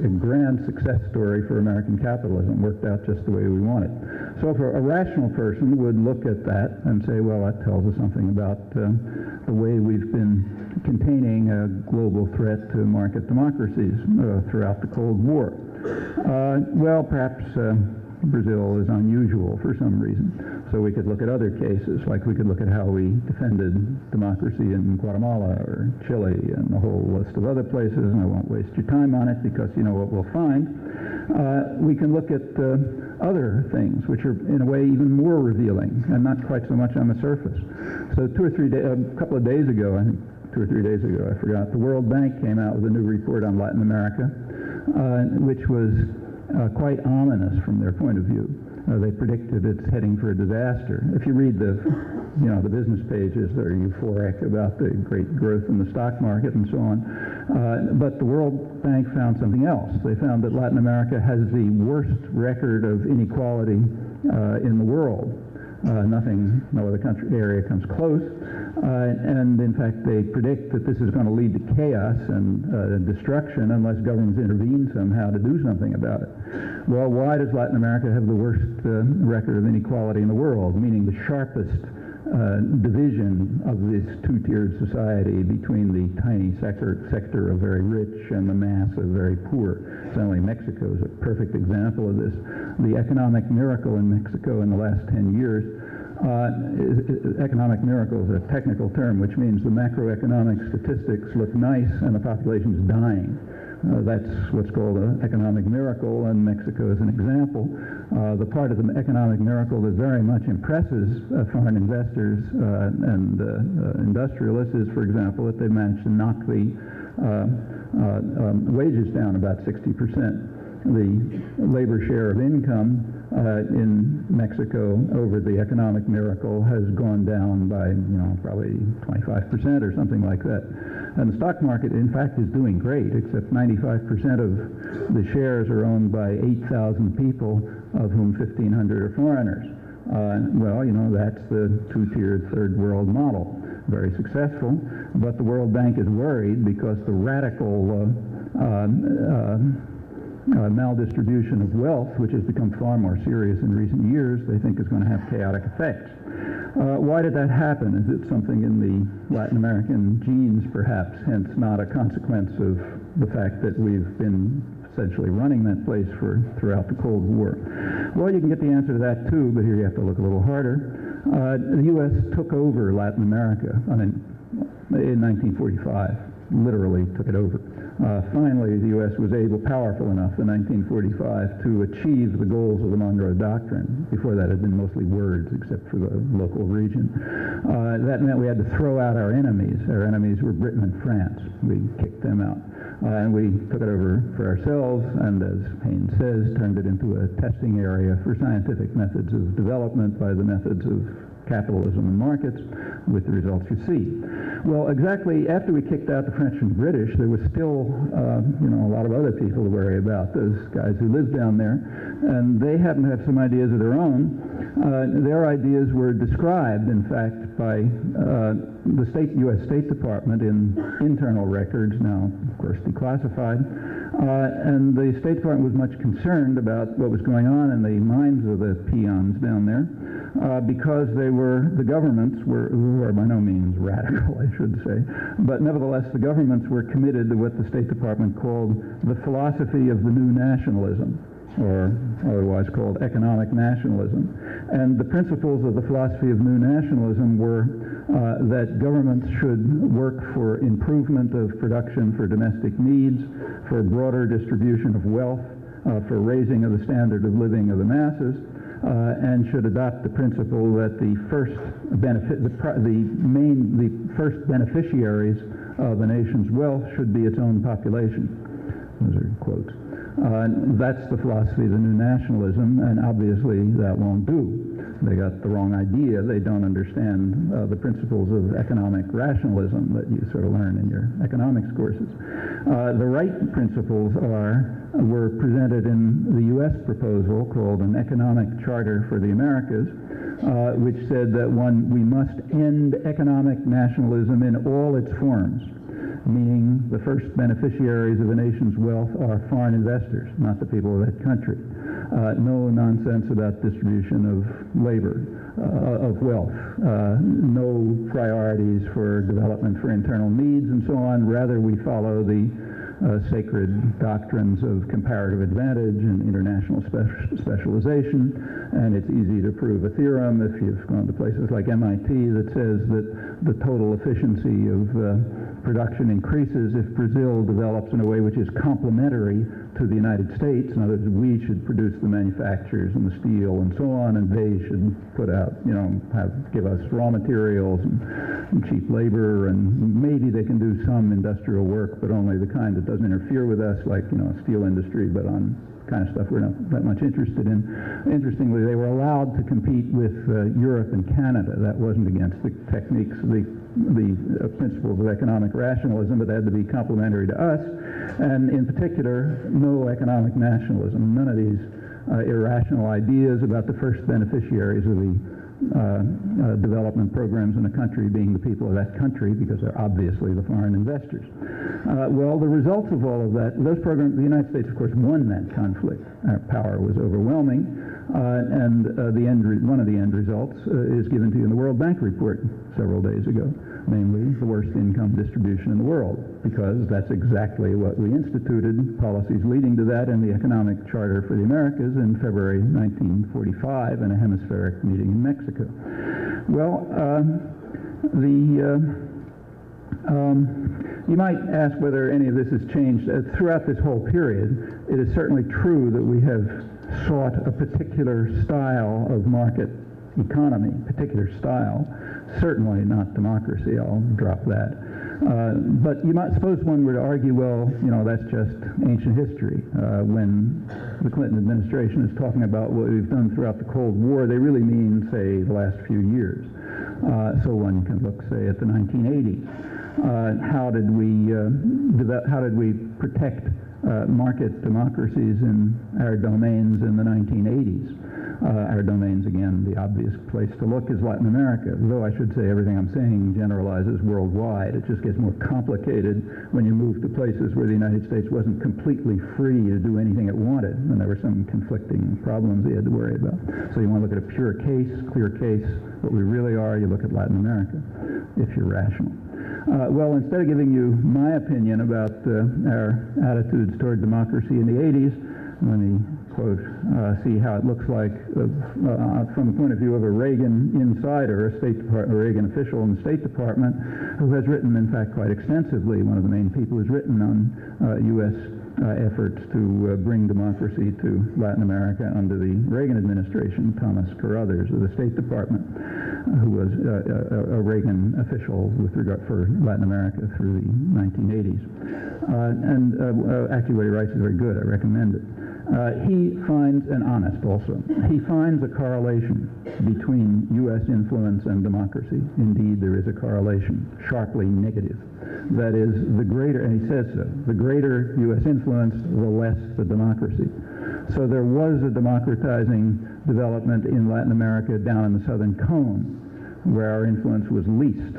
a grand success story for American capitalism, worked out just the way we want it. So for a rational person would look at that and say, well, that tells us something about the way we've been containing a global threat to market democracies throughout the Cold War. Well, perhaps Brazil is unusual for some reason. So we could look at other cases, like we could look at how we defended democracy in Guatemala or Chile and a whole list of other places, and I won't waste your time on it because you know what we'll find. We can look at other things, which are in a way even more revealing and not quite so much on the surface. So a couple of days ago, I think 2 or 3 days ago, I forgot, the World Bank came out with a new report on Latin America, which was quite ominous from their point of view. They predicted it's heading for a disaster. If you read the business pages, they're euphoric about the great growth in the stock market and so on. But the World Bank found something else. They found that Latin America has the worst record of inequality in the world. No other area comes close, and in fact they predict that this is going to lead to chaos and destruction unless governments intervene somehow to do something about it. Well, why does Latin America have the worst record of inequality in the world, meaning the sharpest division of this two-tiered society between the tiny sector of very rich and the mass of very poor. Certainly Mexico is a perfect example of this. The economic miracle in Mexico in the last 10 years, economic miracle is a technical term, which means the macroeconomic statistics look nice and the population is dying. That's what's called an economic miracle, and Mexico is an example. The part of the economic miracle that very much impresses foreign investors and industrialists is, for example, that they've managed to knock the wages down about 60%. The labor share of income in Mexico over the economic miracle has gone down by, probably 25% or something like that. And the stock market, in fact, is doing great, except 95% of the shares are owned by 8,000 people, of whom 1,500 are foreigners. That's the two-tiered third world model. Very successful, but the World Bank is worried because the radical maldistribution of wealth, which has become far more serious in recent years, they think is going to have chaotic effects. Why did that happen? Is it something in the Latin American genes, perhaps, hence not a consequence of the fact that we've been essentially running that place throughout the Cold War? Well, you can get the answer to that too, but here you have to look a little harder. The U.S. took over Latin America in 1945, literally took it over. Finally, the U.S. was powerful enough in 1945 to achieve the goals of the Monroe Doctrine. Before that, it had been mostly words, except for the local region. That meant we had to throw out our enemies. Our enemies were Britain and France. We kicked them out. And we took it over for ourselves, and as Haynes says, turned it into a testing area for scientific methods of development by the methods of capitalism and markets, with the results you see. Well, exactly after we kicked out the French and British, there was still, a lot of other people to worry about, those guys who lived down there, and they happened to have some ideas of their own. Their ideas were described, in fact, by the U.S. State Department in internal records, now, of course, declassified, and the State Department was much concerned about what was going on in the minds of the peons down there, because the governments who are by no means radical, I should say, but nevertheless the governments were committed to what the State Department called the philosophy of the new nationalism, or otherwise called economic nationalism. And the principles of the philosophy of new nationalism were that governments should work for improvement of production for domestic needs, for broader distribution of wealth, for raising of the standard of living of the masses, and should adopt the principle that the first beneficiaries of a nation's wealth should be its own population. Those are quotes. That's the philosophy of the new nationalism, and obviously that won't do. They got the wrong idea. They don't understand the principles of economic rationalism that you sort of learn in your economics courses. The right principles were presented in the U.S. proposal called an Economic Charter for the Americas, which said that we must end economic nationalism in all its forms, meaning the first beneficiaries of a nation's wealth are foreign investors, not the people of that country. No nonsense about distribution of labor, of wealth, no priorities for development for internal needs and so on. Rather, we follow the sacred doctrines of comparative advantage and international specialization, and it's easy to prove a theorem if you've gone to places like MIT that says that the total efficiency of production increases if Brazil develops in a way which is complementary to the United States. In other words, we should produce the manufacturers and the steel and so on, and they should put out, give us raw materials and cheap labor, and maybe they can do some industrial work, but only the kind that doesn't interfere with us, like, steel industry, but on kind of stuff we're not that much interested in. Interestingly, they were allowed to compete with Europe and Canada. That wasn't against the techniques, the principles of economic rationalism, but they had to be complementary to us, and in particular, no economic nationalism, none of these irrational ideas about the first beneficiaries of the development programs in a country being the people of that country, because they're obviously the foreign investors. Well, the results of all of that, those programs, the United States, of course, won that conflict. Our power was overwhelming, and one of the end results is given to you in the World Bank report several days ago, namely the worst income distribution in the world, because that's exactly what we instituted, policies leading to that in the Economic Charter for the Americas in February 1945 in a hemispheric meeting in Mexico. Well, you might ask whether any of this has changed. Throughout this whole period, it is certainly true that we have sought a particular style of market economy, particular style, certainly not democracy, I'll drop that. But you might suppose one would argue, well, you know, that's just ancient history. When the Clinton administration is talking about what we've done throughout the Cold War, they really mean, say, the last few years. So one can look, say, at the 1980s. How did we protect market democracies in our domains in the 1980s? Our domains, again, the obvious place to look is Latin America, though I should say everything I'm saying generalizes worldwide. It just gets more complicated when you move to places where the United States wasn't completely free to do anything it wanted, and there were some conflicting problems they had to worry about. So you want to look at a pure case, clear case, what we really are, you look at Latin America, if you're rational. Well, instead of giving you my opinion about our attitudes toward democracy in the 80s, let me quote, see how it looks like from the point of view of a Reagan insider, a Reagan official in the State Department, who has written, in fact, quite extensively. One of the main people who's written on U.S. Efforts to bring democracy to Latin America under the Reagan administration, Thomas Carruthers of the State Department, who was a Reagan official with regard for Latin America through the 1980s. Actually what he writes is very good. I recommend it. He finds, and honest also, he finds a correlation between U.S. influence and democracy. Indeed, there is a correlation, sharply negative. That is, the greater, and he says so, the greater U.S. influence, the less the democracy. So there was a democratizing development in Latin America down in the Southern Cone, where our influence was least.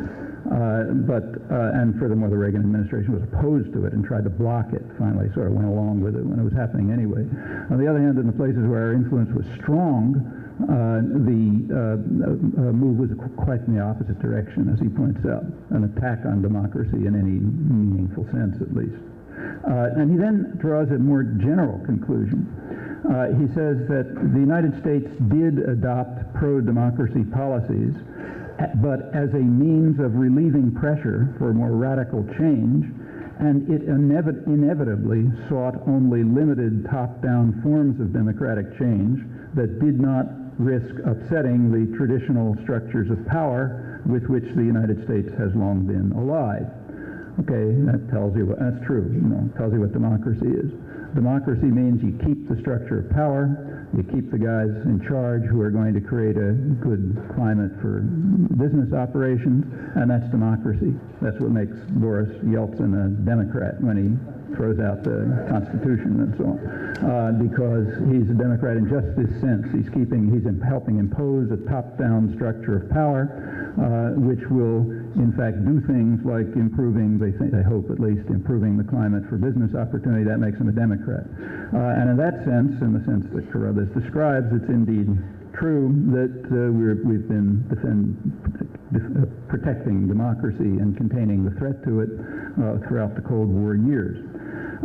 And furthermore, the Reagan administration was opposed to it and tried to block it. Finally, sort of went along with it when it was happening anyway. On the other hand, in the places where our influence was strong, the move was quite in the opposite direction, as he points out, an attack on democracy in any meaningful sense, at least. And he then draws a more general conclusion. He says that the United States did adopt pro-democracy policies, but as a means of relieving pressure for more radical change, and it inevitably sought only limited top-down forms of democratic change that did not risk upsetting the traditional structures of power with which the United States has long been allied. Okay, that tells you what, that's true, tells you what democracy is. Democracy means you keep the structure of power, you keep the guys in charge who are going to create a good climate for business operations, and that's democracy. That's what makes Boris Yeltsin a Democrat when he throws out the Constitution and so on, because he's a Democrat in just this sense. He's helping impose a top-down structure of power, which will, in fact, do things like improving, they hope at least, improving the climate for business opportunity. That makes him a Democrat. And in that sense, in the sense that Carruthers describes, it's indeed true that we've been protecting democracy and containing the threat to it throughout the Cold War years.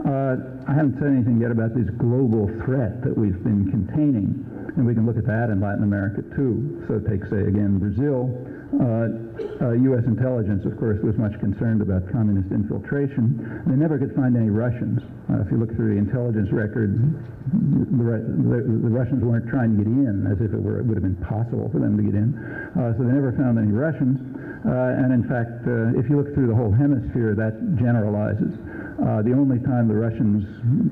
I haven't said anything yet about this global threat that we've been containing, and we can look at that in Latin America too. So take, say, again, Brazil. U.S. intelligence, of course, was much concerned about communist infiltration. They never could find any Russians. If you look through the intelligence record, the Russians weren't trying to get in, as if it would have been possible for them to get in. So they never found any Russians. And in fact, if you look through the whole hemisphere, that generalizes. The only time the Russians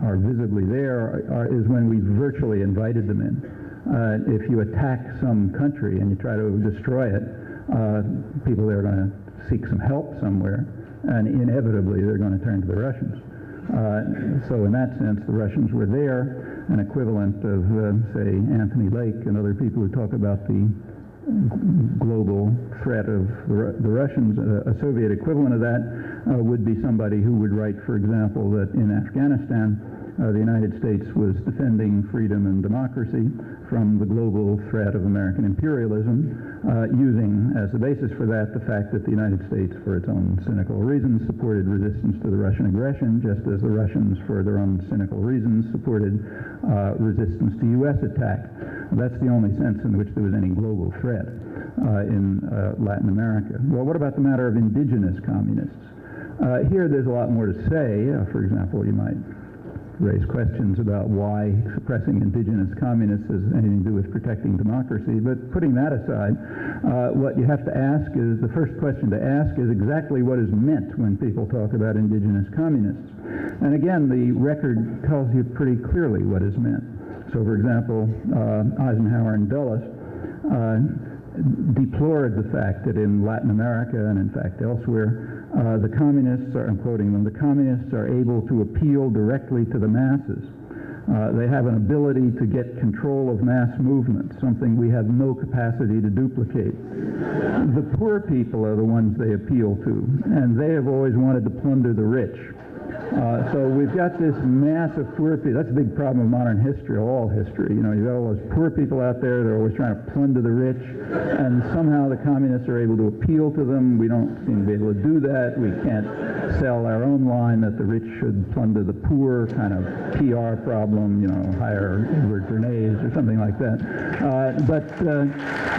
are visibly there is when we virtually invited them in. If you attack some country and you try to destroy it, people there are going to seek some help somewhere, and inevitably they're going to turn to the Russians. So in that sense, the Russians were there, an equivalent of, say, Anthony Lake and other people who talk about the global threat of the Russians. A Soviet equivalent of that would be somebody who would write, for example, that in Afghanistan, the United States was defending freedom and democracy from the global threat of American imperialism, using as the basis for that the fact that the United States, for its own cynical reasons, supported resistance to the Russian aggression, just as the Russians, for their own cynical reasons, supported resistance to U.S. attack. That's the only sense in which there was any global threat in Latin America. Well, what about the matter of indigenous communists? Here there's a lot more to say. For example, you might raise questions about why suppressing indigenous communists has anything to do with protecting democracy, but putting that aside, what you have to ask is, the first question to ask is exactly what is meant when people talk about indigenous communists. And again, the record tells you pretty clearly what is meant. So, for example, Eisenhower and Dulles deplored the fact that in Latin America and in fact elsewhere, the communists are, I'm quoting them, the communists are able to appeal directly to the masses. They have an ability to get control of mass movements, something we have no capacity to duplicate. The poor people are the ones they appeal to, and they have always wanted to plunder the rich. So we've got this mass of poor people. That's a big problem of modern history, all history. You know, you've got all those poor people out there that are always trying to plunder the rich, and somehow the communists are able to appeal to them. We don't seem to be able to do that. We can't sell our own line that the rich should plunder the poor, kind of PR problem, you know, hire Edward Bernays or something like that. But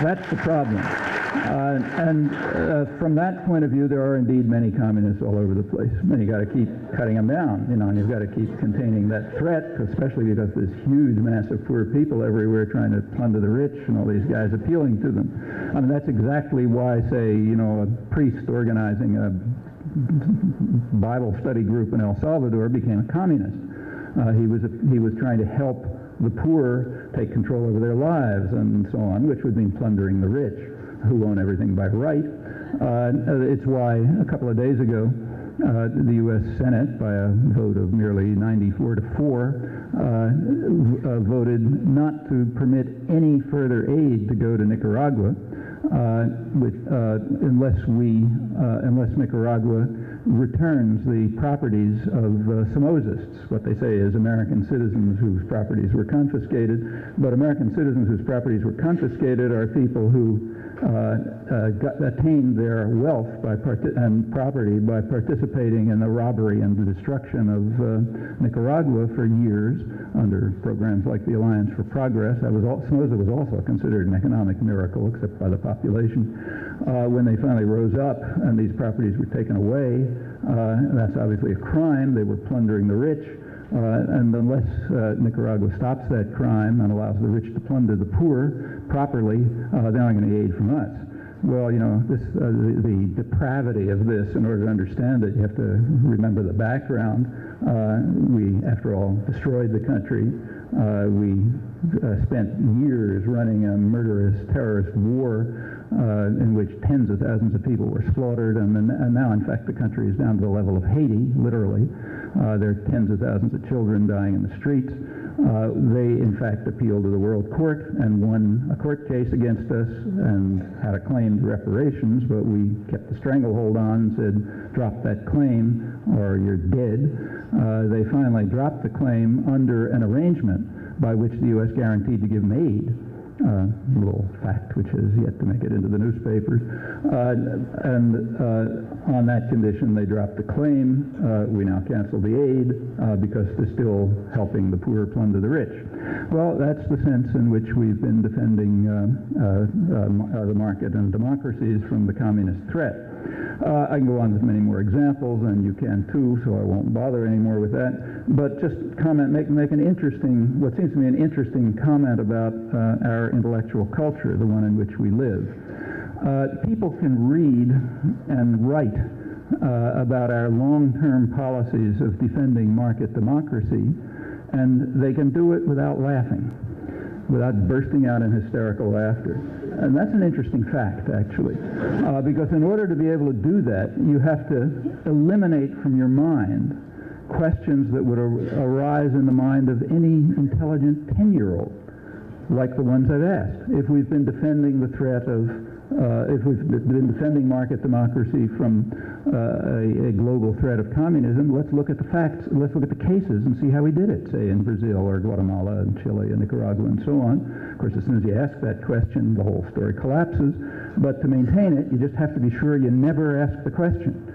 that's the problem. From that point of view, there are indeed many communists all over the place. And you got to keep cutting them down, you know, and you've got to keep containing that threat, especially because there's huge mass of poor people everywhere trying to plunder the rich, and all these guys appealing to them. I mean, that's exactly why, say, you know, a priest organizing a Bible study group in El Salvador became a communist. He was trying to help the poor take control over their lives and so on, which would mean plundering the rich, who own everything by right. It's why a couple of days ago the U.S. Senate, by a vote of merely 94-4, voted not to permit any further aid to go to Nicaragua unless Nicaragua returns the properties of Somozas. What they say is American citizens whose properties were confiscated, but American citizens whose properties were confiscated are people who attained their wealth and property by participating in the robbery and the destruction of Nicaragua for years under programs like the Alliance for Progress. Somoza was also considered an economic miracle, except by the population. When they finally rose up and these properties were taken away, that's obviously a crime. They were plundering the rich. And unless Nicaragua stops that crime and allows the rich to plunder the poor properly, they're not going to get aid from us. Well, you know, the depravity of this, in order to understand it, you have to remember the background. We, after all, destroyed the country. We spent years running a murderous terrorist war in which tens of thousands of people were slaughtered, and now, in fact, the country is down to the level of Haiti, literally. There are tens of thousands of children dying in the streets. They, in fact, appealed to the World Court and won a court case against us and had a claim to reparations, but we kept the stranglehold on and said, drop that claim or you're dead. They finally dropped the claim under an arrangement by which the U.S. guaranteed to give them aid. Little fact which has yet to make it into the newspapers. On that condition, they dropped the claim. We now cancel the aid because they're still helping the poor plunder the rich. Well, that's the sense in which we've been defending the market and democracies from the communist threat. I can go on with many more examples, and you can too, so I won't bother anymore with that. But just make an interesting, what seems to me an interesting comment about our intellectual culture, the one in which we live. People can read and write about our long-term policies of defending market democracy, and they can do it without laughing, without bursting out in hysterical laughter. And that's an interesting fact, actually, because in order to be able to do that, you have to eliminate from your mind questions that would arise in the mind of any intelligent 10-year-old. like the ones I've asked. If we've been defending the threat of, if we've been defending market democracy from a global threat of communism, let's look at the facts, let's look at the cases and see how we did it, say in Brazil or Guatemala and Chile and Nicaragua and so on. Of course, as soon as you ask that question, the whole story collapses. But to maintain it, you just have to be sure you never ask the question.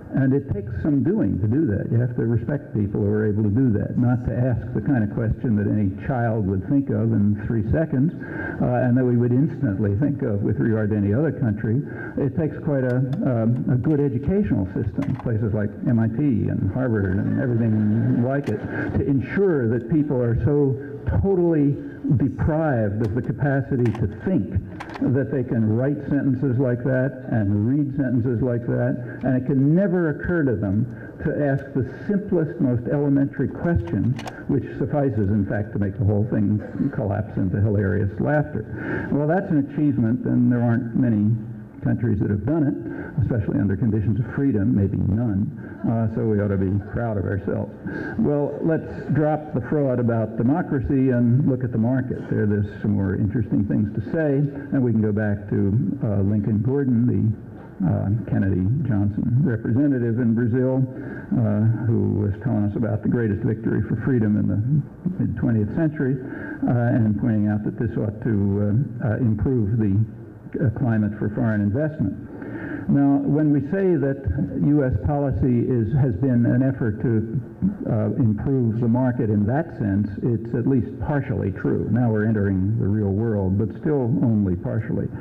And it takes some doing to do that. You have to respect people who are able to do that, not to ask the kind of question that any child would think of in 3 seconds, and that we would instantly think of with regard to any other country. It takes quite a good educational system, places like MIT and Harvard and everything like it, to ensure that people are so totally deprived of the capacity to think that they can write sentences like that and read sentences like that, and it can never occur to them to ask the simplest, most elementary question, which suffices, in fact, to make the whole thing collapse into hilarious laughter. Well, that's an achievement, and there aren't many countries that have done it, especially under conditions of freedom, maybe none, so we ought to be proud of ourselves. Well, let's drop the fraud about democracy and look at the market. There's some more interesting things to say, and we can go back to Lincoln Gordon, the Kennedy-Johnson representative in Brazil, who was telling us about the greatest victory for freedom in the mid-20th century, and pointing out that this ought to improve the climate for foreign investment. Now, when we say that U.S. policy has been an effort to improve the market in that sense, it's at least partially true. Now we're entering the real world, but still only partially.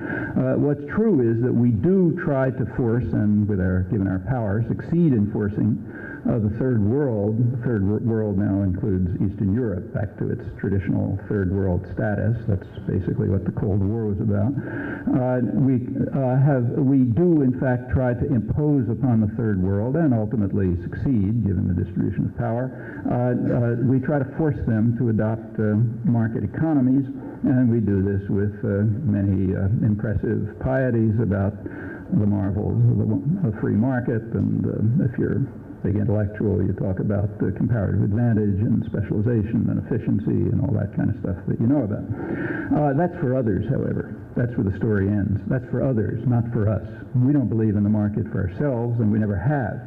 What's true is that we do try to force, and with given our power, succeed in forcing the third world. The third world now includes Eastern Europe, back to its traditional third world status. That's basically what the Cold War was about. We do, in fact, try to impose upon the third world, and ultimately succeed, given the distribution of power. We try to force them to adopt market economies, and we do this with many impressive pieties about the marvels of the free market, and if you're big intellectual, you talk about the comparative advantage and specialization and efficiency and all that kind of stuff that you know about. That's for others, however. That's where the story ends. That's for others, not for us. We don't believe in the market for ourselves, and we never have.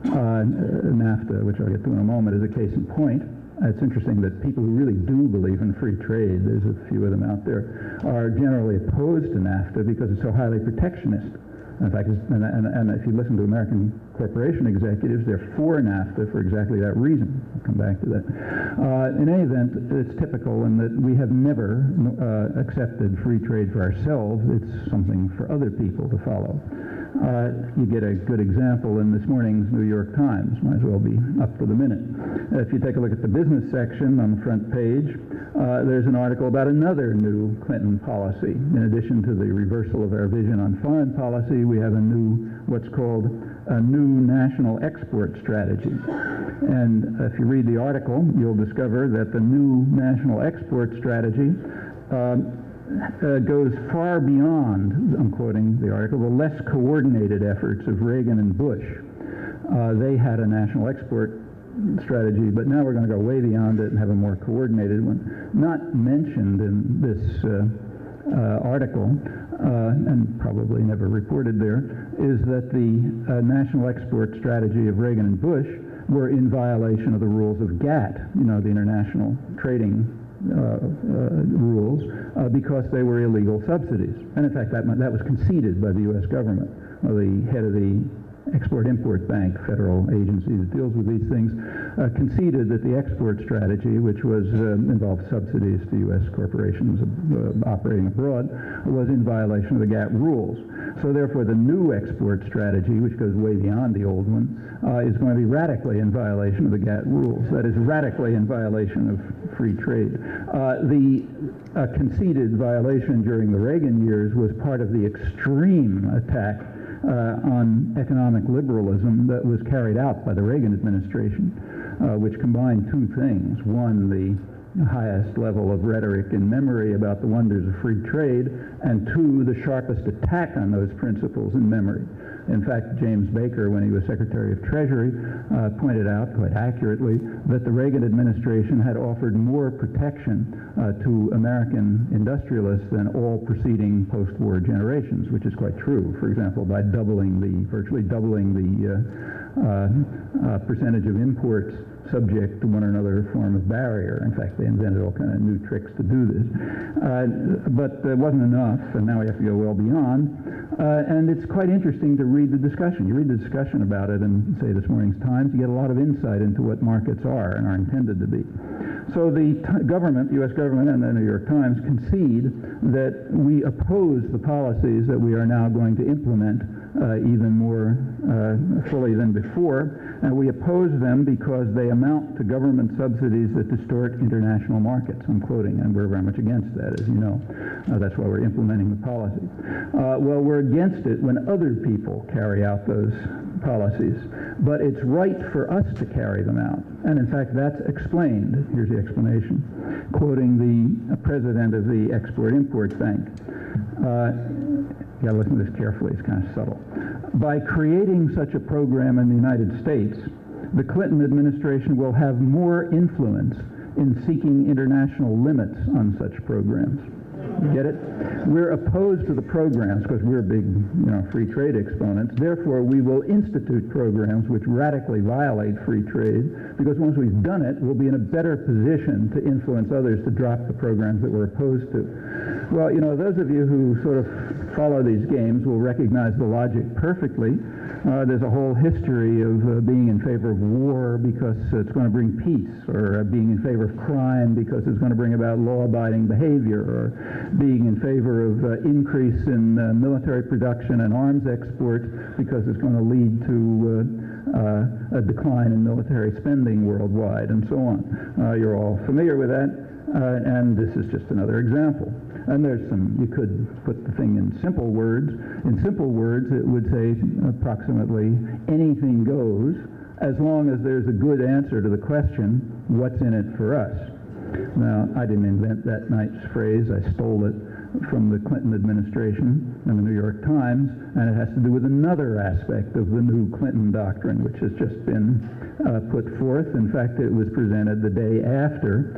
NAFTA, which I'll get to in a moment, is a case in point. It's interesting that people who really do believe in free trade, there's a few of them out there, are generally opposed to NAFTA because it's so highly protectionist. In fact, and if you listen to American corporation executives, they're for NAFTA for exactly that reason. I'll come back to that. In any event, it's typical in that we have never accepted free trade for ourselves. It's something for other people to follow. You get a good example in this morning's New York Times. Might as well be up to the minute. If you take a look at the business section on the front page, there's an article about another new Clinton policy. In addition to the reversal of our vision on foreign policy, we have what's called a new national export strategy. And if you read the article, you'll discover that the new national export strategy goes far beyond, I'm quoting the article, the less coordinated efforts of Reagan and Bush. They had a national export strategy, but now we're going to go way beyond it and have a more coordinated one. Not mentioned in this article, and probably never reported there, is that the national export strategy of Reagan and Bush were in violation of the rules of GATT, the international trading rules, because they were illegal subsidies. And in fact, that was conceded by the U.S. government. The head of the Export-Import Bank, federal agency that deals with these things, conceded that the export strategy, which involved subsidies to U.S. corporations operating abroad, was in violation of the GATT rules. So therefore, the new export strategy, which goes way beyond the old one, is going to be radically in violation of the GATT rules. That is, radically in violation of free trade. The conceded violation during the Reagan years was part of the extreme attack on economic liberalism that was carried out by the Reagan administration, which combined two things. One, the highest level of rhetoric in memory about the wonders of free trade, and two, the sharpest attack on those principles in memory. In fact, James Baker, when he was Secretary of Treasury, pointed out quite accurately that the Reagan administration had offered more protection to American industrialists than all preceding post-war generations, which is quite true. For example, by virtually doubling the percentage of imports subject to one or another form of barrier. In fact, they invented all kind of new tricks to do this. But it wasn't enough, and now we have to go well beyond. And it's quite interesting to read the discussion. You read the discussion about it in, say, this morning's Times, you get a lot of insight into what markets are and are intended to be. So the government, the U.S. government and the New York Times concede that we oppose the policies that we are now going to implement even more fully than before, and we oppose them because they amount to government subsidies that distort international markets. I'm quoting, and we're very much against that, as you know. That's why we're implementing the policy. Well, we're against it when other people carry out those policies, but it's right for us to carry them out. And in fact, that's explained. Here's the explanation, quoting the president of the Export-Import Bank. You gotta listen to this carefully, it's kind of subtle. By creating such a program in the United States, the Clinton administration will have more influence in seeking international limits on such programs. Get it? We're opposed to the programs because we're big, free trade exponents. Therefore, we will institute programs which radically violate free trade, because once we've done it, we'll be in a better position to influence others to drop the programs that we're opposed to. Well, those of you who sort of follow these games will recognize the logic perfectly. There's a whole history of being in favor of war because it's going to bring peace, or being in favor of crime because it's going to bring about law-abiding behavior, or being in favor of increase in military production and arms exports because it's going to lead to a decline in military spending worldwide, and so on. You're all familiar with that, and this is just another example. And there's you could put the thing in simple words. In simple words, it would say approximately anything goes as long as there's a good answer to the question, what's in it for us? Now, I didn't invent that nice phrase. I stole it from the Clinton administration and the New York Times, and it has to do with another aspect of the new Clinton doctrine, which has just been put forth. In fact, it was presented the day after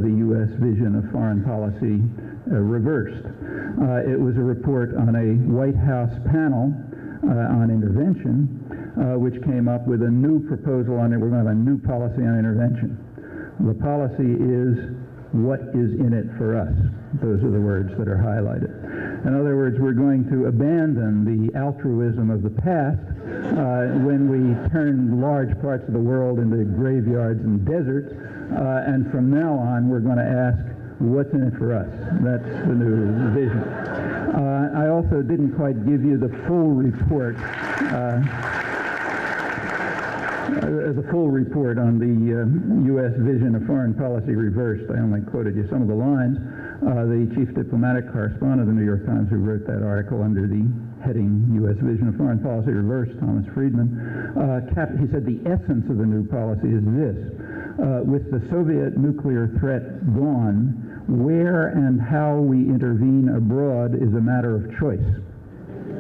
the U.S. vision of foreign policy reversed. It was a report on a White House panel on intervention, which came up with a new proposal on it. We're going to have a new policy on intervention. The policy is, what is in it for us? Those are the words that are highlighted. In other words, we're going to abandon the altruism of the past when we turned large parts of the world into graveyards and deserts, and from now on we're going to ask, what's in it for us? That's the new vision. I also didn't quite give you the full report. The full report on the U.S. vision of foreign policy reversed. I only quoted you some of the lines. The chief diplomatic correspondent of the New York Times, who wrote that article under the heading U.S. vision of foreign policy reversed, Thomas Friedman, he said the essence of the new policy is this: with the Soviet nuclear threat gone, where and how we intervene abroad is a matter of choice.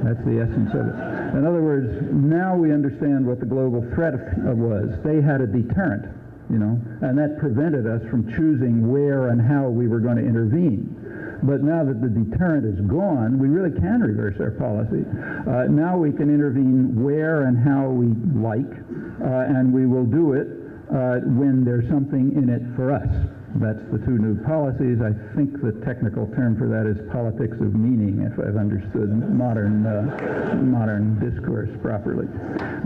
That's the essence of it. In other words, now we understand what the global threat was. They had a deterrent, and that prevented us from choosing where and how we were going to intervene. But now that the deterrent is gone, we really can reverse our policy. Now we can intervene where and how we like, and we will do it when there's something in it for us. That's the two new policies. I think the technical term for that is politics of meaning, if I've understood modern discourse properly.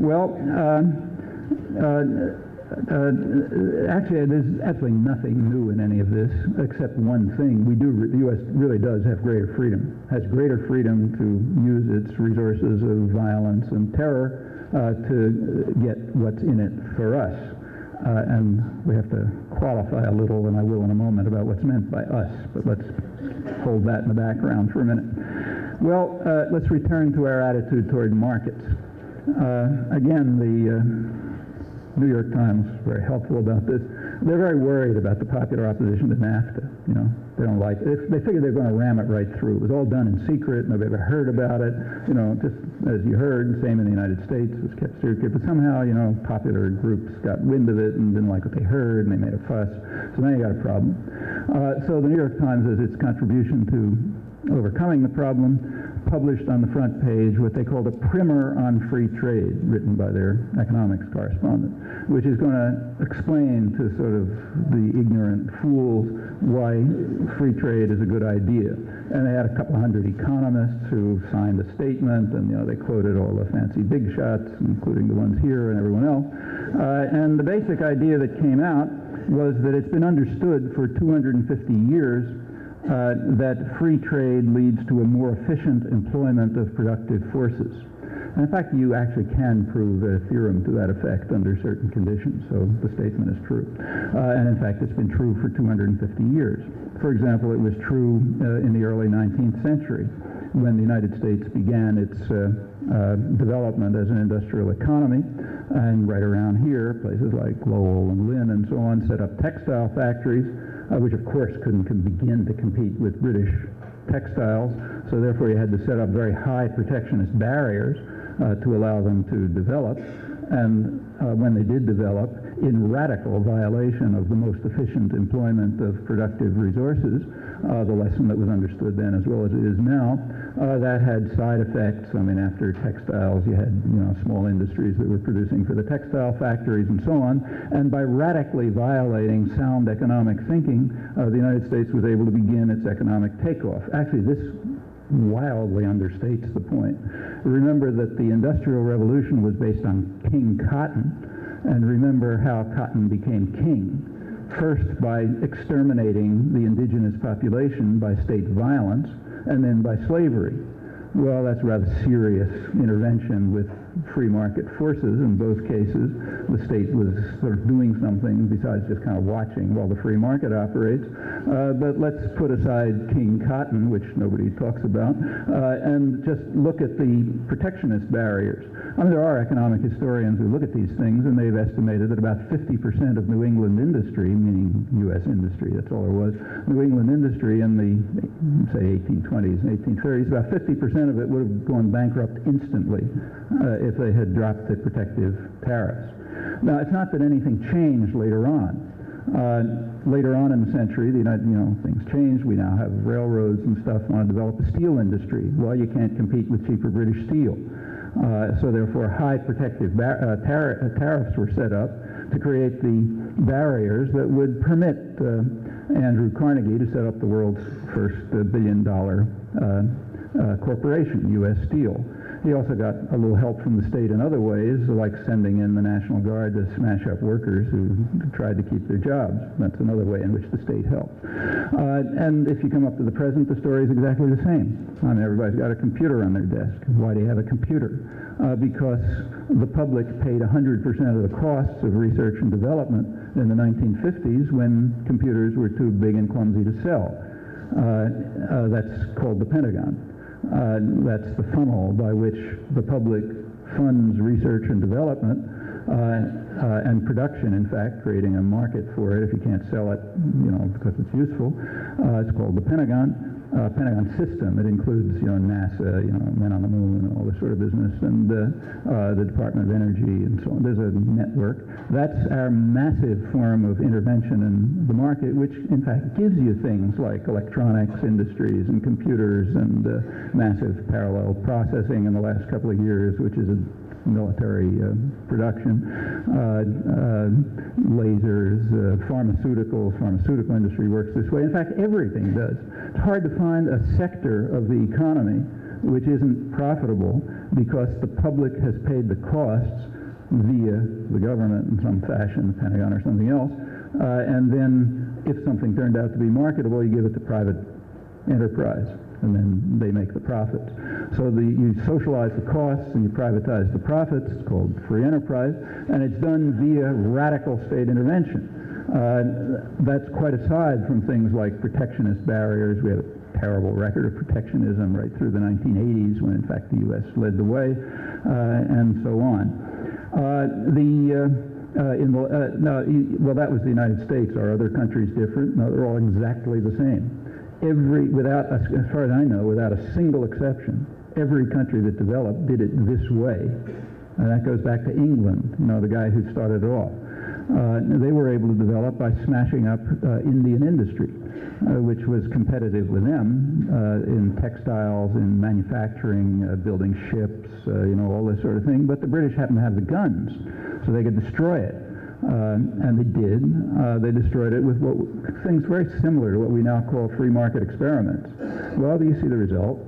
Well, actually, there's absolutely nothing new in any of this, except one thing. The U.S. really does have greater freedom, has greater freedom to use its resources of violence and terror to get what's in it for us. And we have to qualify a little, and I will in a moment, about what's meant by us, but let's hold that in the background for a minute. Well, let's return to our attitude toward markets. Again, the New York Times was very helpful about this. they're very worried about the popular opposition to NAFTA. You know, they don't like it. They figure they're going to ram it right through. It was all done in secret. Nobody ever heard about it. You know, just as you heard, same in the United States, it was kept secret. But somehow, you know, popular groups got wind of it and didn't like what they heard, and they made a fuss. So now you got a problem. So the New York Times, as its contribution to overcoming the problem, published on the front page what they called a primer on free trade, written by their economics correspondent, which is going to explain to sort of the ignorant fools why free trade is a good idea. And they had a couple hundred economists who signed a statement, and you know, they quoted all the fancy big shots, including the ones here and everyone else. And the basic idea that came out was that it's been understood for 250 years that free trade leads to a more efficient employment of productive forces. And in fact, you actually can prove a theorem to that effect under certain conditions, so the statement is true. And in fact, it's been true for 250 years. For example, it was true in the early 19th century when the United States began its development as an industrial economy, and right around here, places like Lowell and Lynn and so on set up textile factories, which of course couldn't begin to compete with British textiles, so therefore you had to set up very high protectionist barriers to allow them to develop. And when they did develop, in radical violation of the most efficient employment of productive resources, the lesson that was understood then as well as it is now, that had side effects. I mean, after textiles, you had, you know, small industries that were producing for the textile factories and so on. And by radically violating sound economic thinking, the United States was able to begin its economic takeoff. Actually, this wildly understates the point. Remember that the Industrial Revolution was based on King Cotton, and remember how cotton became king. First by exterminating the indigenous population by state violence, and then by slavery. Well, that's a rather serious intervention with free market forces. In both cases, the state was sort of doing something besides just kind of watching while the free market operates. But let's put aside King Cotton, which nobody talks about, and just look at the protectionist barriers. I mean, there are economic historians who look at these things, and they've estimated that about 50% of New England industry, meaning U.S. industry, that's all there was, New England industry in the, say, 1820s and 1830s, about 50% of it would have gone bankrupt instantly if they had dropped the protective tariffs. Now, it's not that anything changed later on. Later on in the century, things changed. We now have railroads and stuff, want to develop a steel industry. Well, you can't compete with cheaper British steel. So therefore, high protective tariffs were set up to create the barriers that would permit Andrew Carnegie to set up the world's first billion-dollar corporation, U.S. Steel. He also got a little help from the state in other ways, like sending in the National Guard to smash up workers who tried to keep their jobs. That's another way in which the state helped. And if you come up to the present, the story is exactly the same. I mean, everybody's got a computer on their desk. Why do you have a computer? Because the public paid 100% of the costs of research and development in the 1950s when computers were too big and clumsy to sell. That's called the Pentagon. That's the funnel by which the public funds research and development and production, in fact, creating a market for it if you can't sell it, because it's useful. It's called the Pentagon system. It includes, NASA, men on the moon and all this sort of business, and the Department of Energy and so on. There's a network. That's our massive form of intervention in the market, which in fact gives you things like electronics industries and computers and massive parallel processing in the last couple of years, which is a military production, lasers, pharmaceuticals. Pharmaceutical industry works this way. In fact, everything does. It's hard to find a sector of the economy which isn't profitable because the public has paid the costs via the government in some fashion, the Pentagon or something else, and then if something turned out to be marketable, you give it to private enterprise, and then they make the profits. So you socialize the costs and you privatize the profits. It's called free enterprise, and it's done via radical state intervention. That's quite aside from things like protectionist barriers. We have a terrible record of protectionism right through the 1980s when, in fact, the U.S. led the way, and so on. Well, that was the United States. Are other countries different? No, they're all exactly the same. Without, as far as I know, without a single exception, every country that developed did it this way. And that goes back to England, the guy who started it off. They were able to develop by smashing up Indian industry, which was competitive with them in textiles, in manufacturing, building ships, all this sort of thing. But the British happened to have the guns, so they could destroy it. And they did. They destroyed it with things very similar to what we now call free market experiments. Well, you see the result.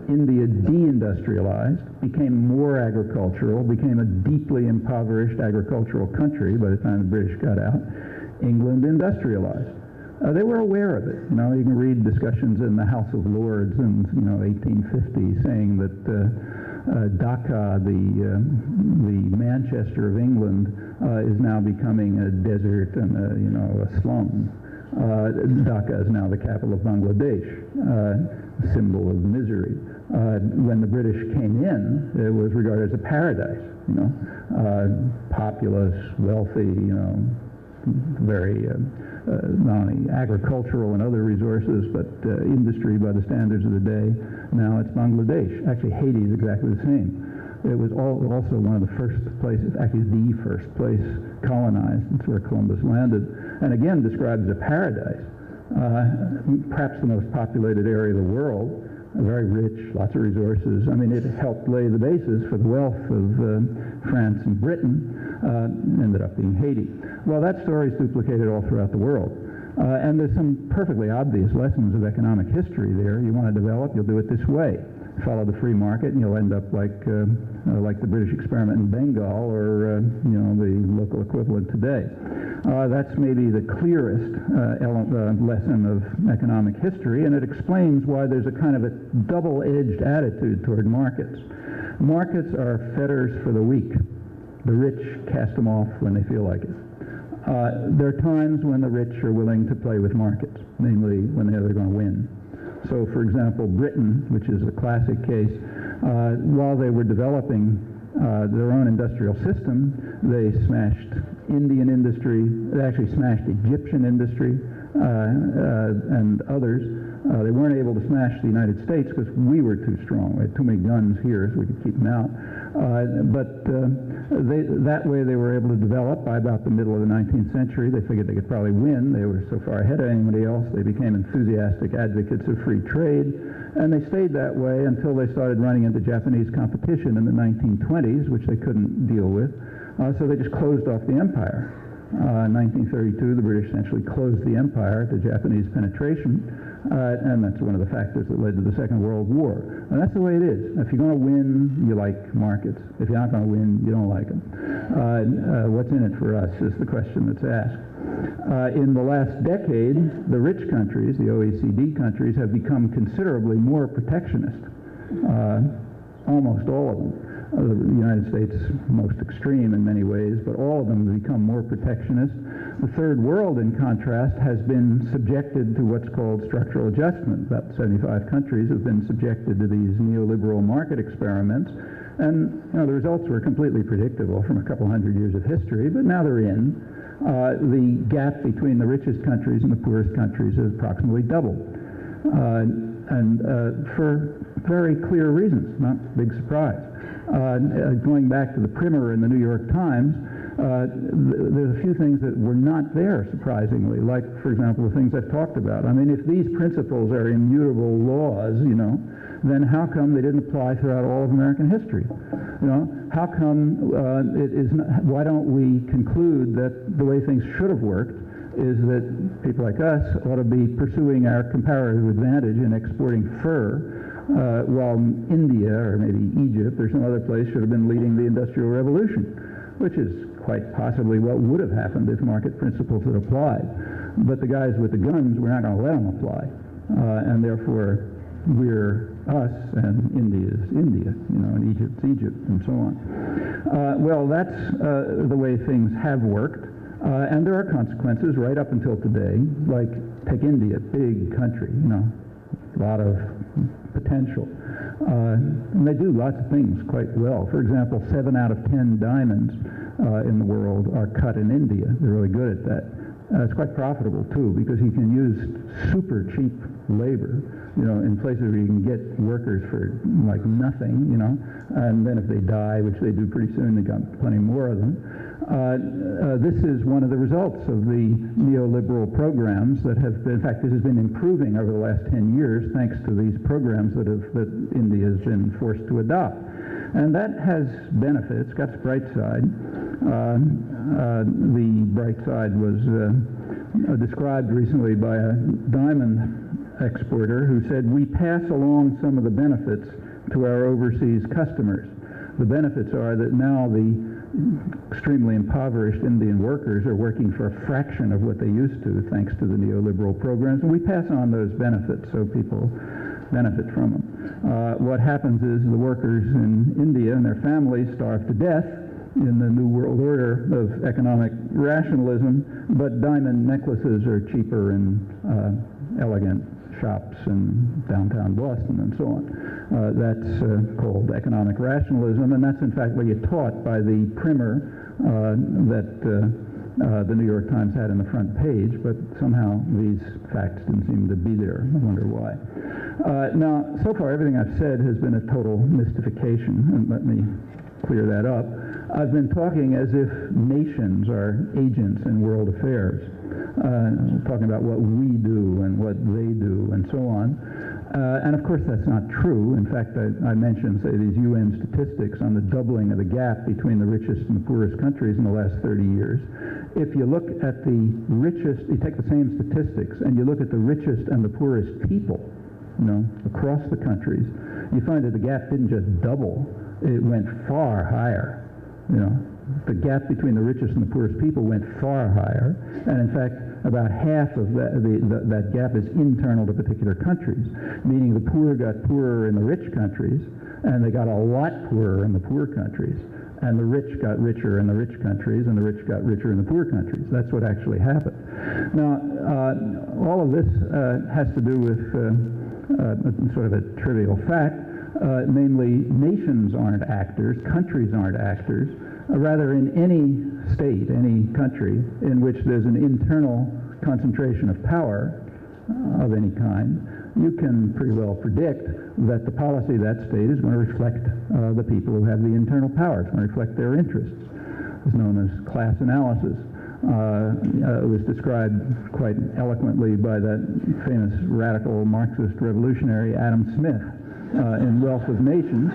India deindustrialized, became more agricultural, became a deeply impoverished agricultural country by the time the British got out. England industrialized. They were aware of it. You can read discussions in the House of Lords in 1850 saying that Dhaka, the Manchester of England, is now becoming a desert and a slum. Dhaka is now the capital of Bangladesh, symbol of misery. When the British came in, it was regarded as a paradise. Populous, wealthy, very not only agricultural and other resources, but industry by the standards of the day. Now it's Bangladesh. Actually, Haiti is exactly the same. It was also one of the first places, actually the first place colonized. It's where Columbus landed. And again, described as a paradise. Perhaps the most populated area of the world. Very rich, lots of resources. I mean, it helped lay the basis for the wealth of France and Britain. Ended up being Haiti. Well, that story is duplicated all throughout the world. And there's some perfectly obvious lessons of economic history there. You want to develop, you'll do it this way. Follow the free market, and you'll end up like the British experiment in Bengal, or the local equivalent today. That's maybe the clearest lesson of economic history, and it explains why there's a kind of a double-edged attitude toward markets. Markets are fetters for the weak. The rich cast them off when they feel like it. There are times when the rich are willing to play with markets, namely when they're going to win. So, for example, Britain, which is a classic case, while they were developing their own industrial system, they smashed Indian industry, they actually smashed Egyptian industry and others. They weren't able to smash the United States because we were too strong. We had too many guns here, so we could keep them out. That way they were able to develop. By about the middle of the 19th century, they figured they could probably win. They were so far ahead of anybody else. They became enthusiastic advocates of free trade, and they stayed that way until they started running into Japanese competition in the 1920s, which they couldn't deal with. So they just closed off the empire. In 1932, the British essentially closed the empire to Japanese penetration, and that's one of the factors that led to the Second World War. And that's the way it is. If you're going to win, you like markets. If you're not going to win, you don't like them. What's in it for us is the question that's asked. In the last decade, the rich countries, the OECD countries, have become considerably more protectionist. Almost all of them. The United States most extreme in many ways, but all of them have become more protectionist. The third world, in contrast, has been subjected to what's called structural adjustment. About 75 countries have been subjected to these neoliberal market experiments, and the results were completely predictable from a couple hundred years of history, but now they're in. The gap between the richest countries and the poorest countries is approximately doubled. And for very clear reasons, not a big surprise. Going back to the primer in the New York Times, there's a few things that were not there, surprisingly, like, for example, the things I've talked about. I mean, if these principles are immutable laws, then how come they didn't apply throughout all of American history? How come why don't we conclude that the way things should have worked is that people like us ought to be pursuing our comparative advantage in exporting fur, while India, or maybe Egypt, or some other place should have been leading the Industrial Revolution, which is quite possibly what would have happened if market principles had applied. But the guys with the guns, we're not going to let them apply. And therefore, we're us, and India's India, and Egypt's Egypt, and so on. Well, that's the way things have worked. And there are consequences right up until today, like take India, big country, a lot of potential. And they do lots of things quite well. For example, 7 out of 10 diamonds in the world are cut in India. They're really good at that. It's quite profitable too, because you can use super cheap labor, in places where you can get workers for like nothing, and then if they die, which they do pretty soon, they got plenty more of them. This is one of the results of the neoliberal programs that have been, in fact, this has been improving over the last 10 years thanks to these programs that India has been forced to adopt. And that has benefits, got its bright side. The bright side was described recently by a diamond exporter who said, we pass along some of the benefits to our overseas customers. The benefits are that now the extremely impoverished Indian workers are working for a fraction of what they used to, thanks to the neoliberal programs, and we pass on those benefits so people benefit from them. What happens is the workers in India and their families starve to death in the New World Order of economic rationalism, but diamond necklaces are cheaper in elegant shops in downtown Boston and so on. That's called economic rationalism, and that's in fact what you taught by the primer that the New York Times had in the front page, but somehow these facts didn't seem to be there. I wonder why. Now, so far everything I've said has been a total mystification, and let me clear that up. I've been talking as if nations are agents in world affairs, talking about what we do and what they do and so on. And of course that's not true. In fact, I mentioned, say, these UN statistics on the doubling of the gap between the richest and the poorest countries in the last 30 years. If you look at the richest, you take the same statistics and you look at the richest and the poorest people, across the countries, you find that the gap didn't just double, it went far higher. The gap between the richest and the poorest people went far higher, and in fact about half of that gap is internal to particular countries, meaning the poor got poorer in the rich countries, and they got a lot poorer in the poor countries, and the rich got richer in the rich countries, and the rich got richer in the poor countries. That's what actually happened. Now, all of this has to do with sort of a trivial fact, namely nations aren't actors, countries aren't actors. Rather, in any state, any country in which there's an internal concentration of power of any kind, you can pretty well predict that the policy of that state is going to reflect the people who have the internal power. It's going to reflect their interests. It's known as class analysis. It was described quite eloquently by that famous radical Marxist revolutionary Adam Smith in Wealth of Nations,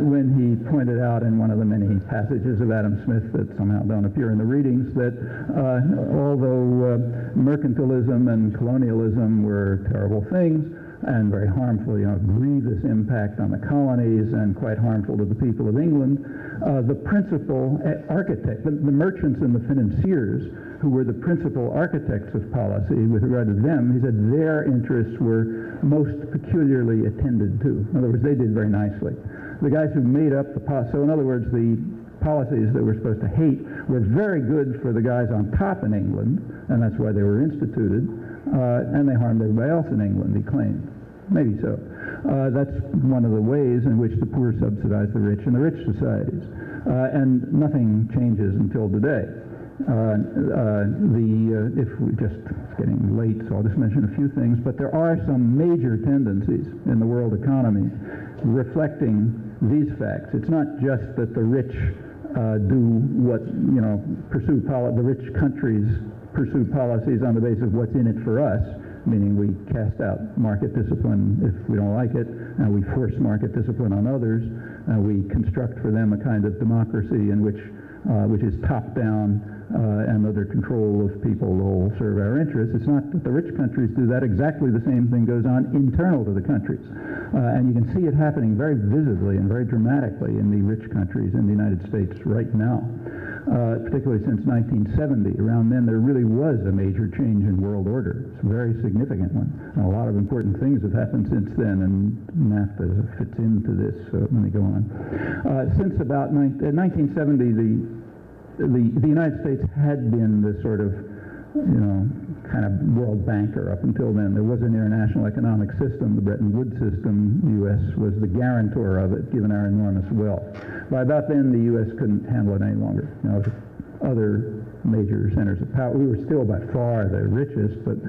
when he pointed out in one of the many passages of Adam Smith that somehow don't appear in the readings that although mercantilism and colonialism were terrible things and very harmful, grievous impact on the colonies and quite harmful to the people of England, the principal architect, the merchants and the financiers who were the principal architects of policy with regard to them, he said their interests were most peculiarly attended to. In other words, they did very nicely. The guys who made up the policy, so in other words, the policies that we're supposed to hate were very good for the guys on top in England, and that's why they were instituted, and they harmed everybody else in England, he claimed. Maybe so. That's one of the ways in which the poor subsidize the rich in the rich societies. And nothing changes until today. If we just, it's getting late, so I'll just mention a few things, but there are some major tendencies in the world economy reflecting these facts. It's not just that the rich do what, the rich countries pursue policies on the basis of what's in it for us, meaning we cast out market discipline if we don't like it, and we force market discipline on others, and we construct for them a kind of democracy in which is top-down and under control of people who will serve our interests. It's not that the rich countries do that. Exactly the same thing goes on internal to the countries. And you can see it happening very visibly and very dramatically in the rich countries in the United States right now. Particularly since 1970. Around then, there really was a major change in world order. It's a very significant one. And a lot of important things have happened since then, and NAFTA fits into this, so let me go on. Since about 1970, the United States had been the sort of kind of world banker. Up until then, there was an international economic system, the Bretton Woods system. The U.S. was the guarantor of it, given our enormous wealth. By about then, the U.S. couldn't handle it any longer. Other major centers of power. We were still by far the richest, but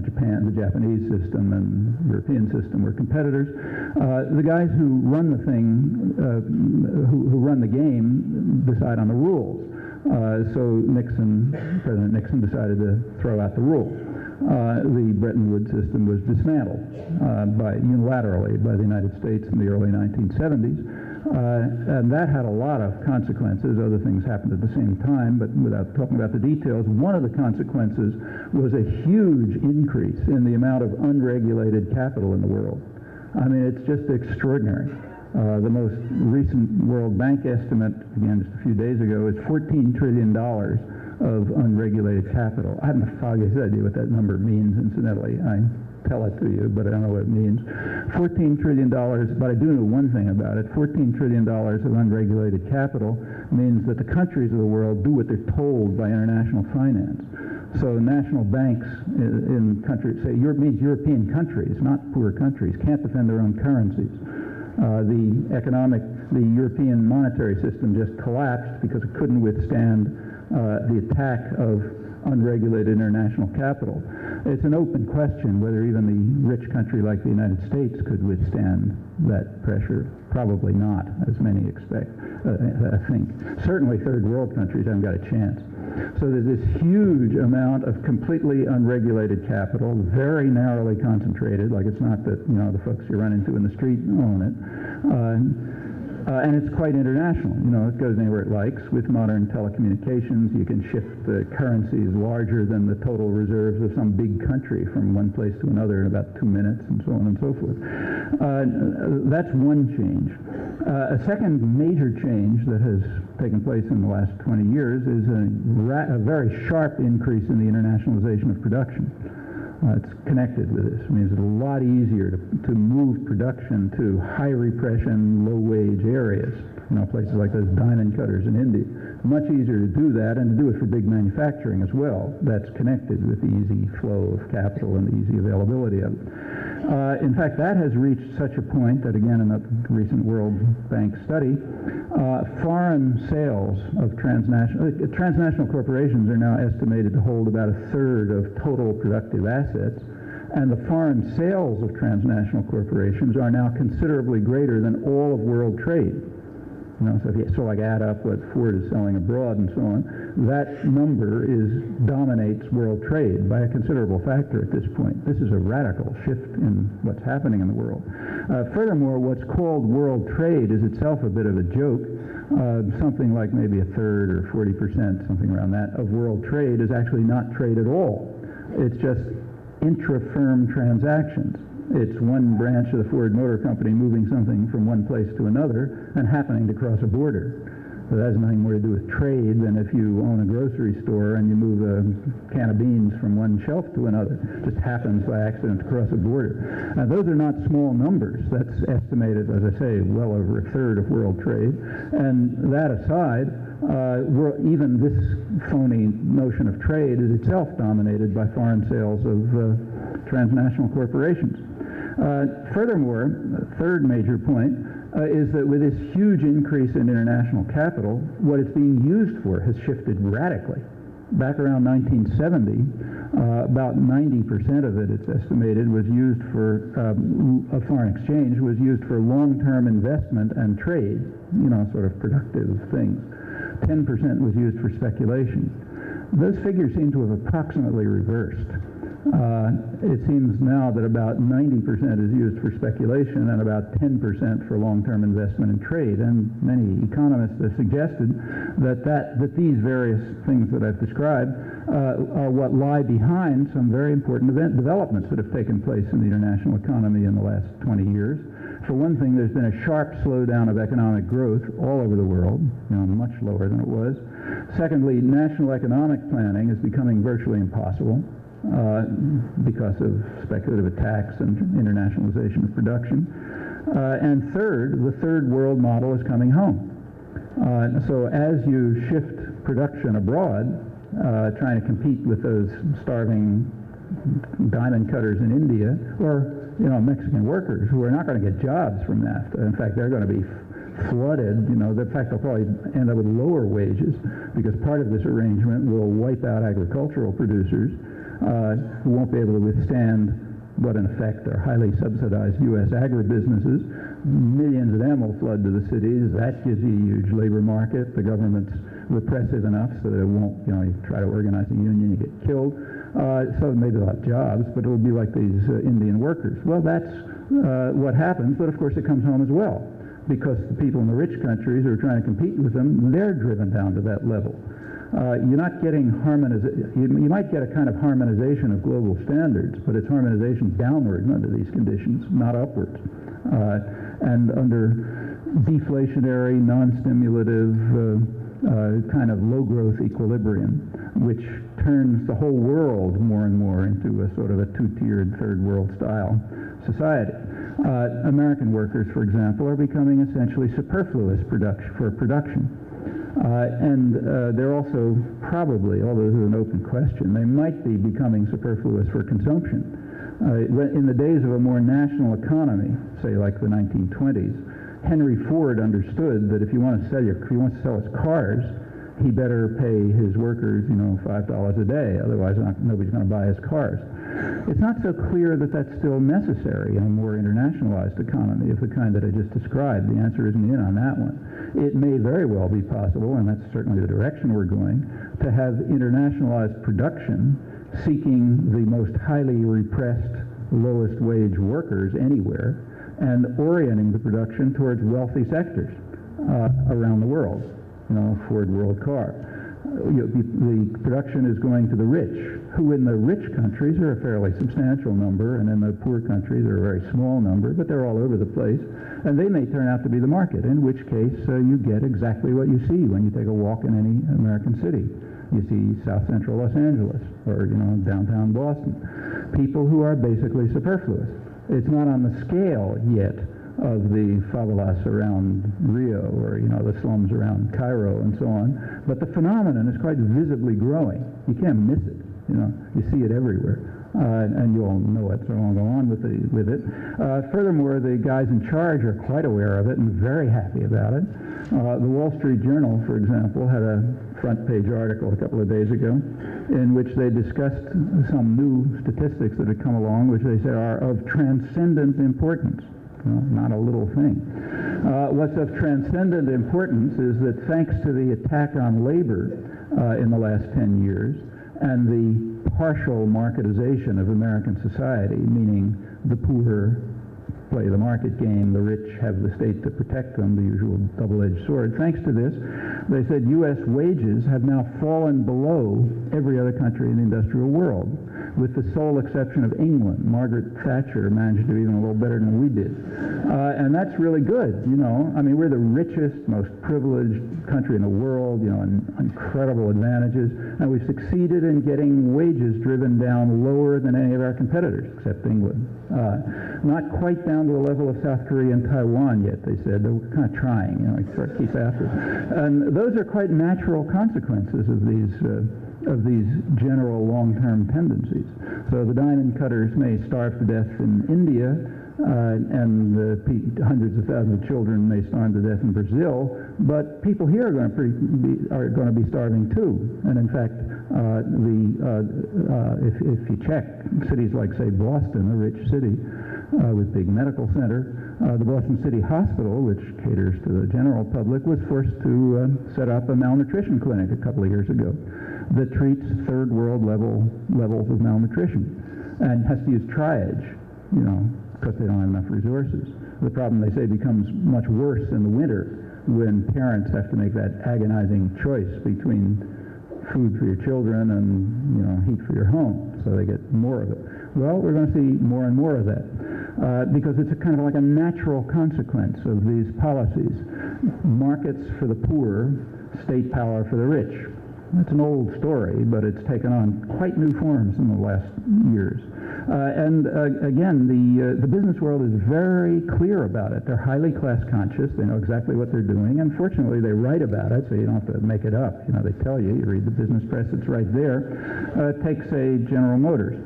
Japan, the Japanese system, and European system were competitors. The guys who run the thing, who run the game, decide on the rules. So President Nixon decided to throw out the rules. The Bretton Woods system was dismantled unilaterally by the United States in the early 1970s. And that had a lot of consequences. Other things happened at the same time, but without talking about the details, one of the consequences was a huge increase in the amount of unregulated capital in the world. I mean, it's just extraordinary. The most recent World Bank estimate, again just a few days ago, is $14 trillion of unregulated capital. I haven't the foggiest idea what that number means, incidentally. I tell it to you, but I don't know what it means. $14 trillion, but I do know one thing about it. $14 trillion of unregulated capital means that the countries of the world do what they're told by international finance. So national banks in countries, say, means European countries, not poor countries, can't defend their own currencies. The European monetary system just collapsed because it couldn't withstand the attack of unregulated international capital. It's an open question whether even the rich country like the United States could withstand that pressure. Probably not, as many expect, I think. Certainly third world countries haven't got a chance. So there's this huge amount of completely unregulated capital, very narrowly concentrated, like it's not that, the folks you run into in the street own it. And it's quite international. It goes anywhere it likes. With modern telecommunications, you can shift the currencies larger than the total reserves of some big country from one place to another in about 2 minutes, and so on and so forth. That's one change. A second major change that has taken place in the last 20 years is a very sharp increase in the internationalization of production. It's connected with this. It means it's a lot easier to move production to high repression, low wage areas. Places like those diamond cutters in India. Much easier to do that, and to do it for big manufacturing as well. That's connected with the easy flow of capital and the easy availability of it. In fact, that has reached such a point that, again, in a recent World Bank study, foreign sales of transnational corporations are now estimated to hold about a third of total productive assets, and the foreign sales of transnational corporations are now considerably greater than all of world trade. So if you add up what Ford is selling abroad and so on, that number dominates world trade by a considerable factor at this point. This is a radical shift in what's happening in the world. Furthermore, what's called world trade is itself a bit of a joke. Something like maybe a third or 40%, something around that, of world trade is actually not trade at all. It's just intra-firm transactions. It's one branch of the Ford Motor Company moving something from one place to another and happening to cross a border. So that has nothing more to do with trade than if you own a grocery store and you move a can of beans from one shelf to another. It just happens by accident to cross a border. Now, those are not small numbers. That's estimated, as I say, well over a third of world trade. And that aside, even this phony notion of trade is itself dominated by foreign sales of transnational corporations. Furthermore, the third major point is that with this huge increase in international capital, what it's being used for has shifted radically. Back around 1970, about 90% of it, it's estimated, was used for foreign exchange, was used for long-term investment and trade, sort of productive things. 10% was used for speculation. Those figures seem to have approximately reversed. It seems now that about 90% is used for speculation and about 10% for long-term investment and trade. And many economists have suggested that these various things that I've described are what lie behind some very important developments that have taken place in the international economy in the last 20 years. For one thing, there's been a sharp slowdown of economic growth all over the world, much lower than it was. Secondly, national economic planning is becoming virtually impossible because of speculative attacks and internationalization of production. And third, the third world model is coming home. So as you shift production abroad, trying to compete with those starving diamond cutters in India, or Mexican workers who are not going to get jobs from NAFTA. In fact, they're going to be flooded. In fact, they'll probably end up with lower wages because part of this arrangement will wipe out agricultural producers who won't be able to withstand what in effect are highly subsidized U.S. agribusinesses. Millions of them will flood to the cities. That gives you a huge labor market. The government's repressive enough so that it won't, you try to organize a union, you get killed. So maybe they'll have jobs, but it'll be like these Indian workers. Well, that's what happens, but of course it comes home as well, because the people in the rich countries who are trying to compete with them, they're driven down to that level. You're not getting you might get a kind of harmonization of global standards, but it's harmonization downward under these conditions, not upwards. And under deflationary, non-stimulative, kind of low-growth equilibrium, which turns the whole world more and more into a sort of a two-tiered third-world style society. American workers, for example, are becoming essentially superfluous for production. And they're also probably, although this is an open question, they might be becoming superfluous for consumption. In the days of a more national economy, say like the 1920s, Henry Ford understood that if he wants to sell his cars, he better pay his workers, $5 a day. Otherwise, nobody's going to buy his cars. It's not so clear that that's still necessary in a more internationalized economy of the kind that I just described. The answer isn't in on that one. It may very well be possible, and that's certainly the direction we're going, to have internationalized production seeking the most highly repressed, lowest wage workers anywhere and orienting the production towards wealthy sectors around the world. Ford World Car. The production is going to the rich, who in the rich countries are a fairly substantial number, and in the poor countries are a very small number, but they're all over the place, and they may turn out to be the market, in which case you get exactly what you see when you take a walk in any American city. You see South Central Los Angeles, or downtown Boston. People who are basically superfluous. It's not on the scale yet of the favelas around Rio, or the slums around Cairo and so on, but the phenomenon is quite visibly growing. You can't miss it. You see it everywhere, and you all know it, so I won't go on with it. Furthermore, the guys in charge are quite aware of it and very happy about it. The Wall Street Journal, for example, had a front-page article a couple of days ago in which they discussed some new statistics that had come along, which they said are of transcendent importance. Not a little thing. What's of transcendent importance is that thanks to the attack on labor in the last 10 years and the partial marketization of American society, meaning the poor play the market game, the rich have the state to protect them, the usual double-edged sword. Thanks to this, they said U.S. wages have now fallen below every other country in the industrial world, with the sole exception of England. Margaret Thatcher managed to do even a little better than we did. And that's really good, we're the richest, most privileged country in the world, and incredible advantages, and we've succeeded in getting wages driven down lower than any of our competitors, except England. Not quite down to the level of South Korea and Taiwan yet, they said. They're kind of trying, keep after. And those are quite natural consequences of these general long-term tendencies. So the diamond cutters may starve to death in India, and hundreds of thousands of children may starve to death in Brazil, but people here are going to be starving too. And in fact, if you check cities like, say, Boston, a rich city with big medical center, the Boston City Hospital, which caters to the general public, was forced to set up a malnutrition clinic a couple of years ago that treats third world levels of malnutrition and has to use triage, because they don't have enough resources. The problem, they say, becomes much worse in the winter when parents have to make that agonizing choice between food for your children and heat for your home, so they get more of it. Well, we're going to see more and more of that because it's a kind of like a natural consequence of these policies. Markets for the poor, state power for the rich. That's an old story, but it's taken on quite new forms in the last years. Again, the business world is very clear about it. They're highly class conscious. They know exactly what they're doing. And fortunately, they write about it, so you don't have to make it up. You know, they tell you. You read the business press, it's right there. Take, say, General Motors.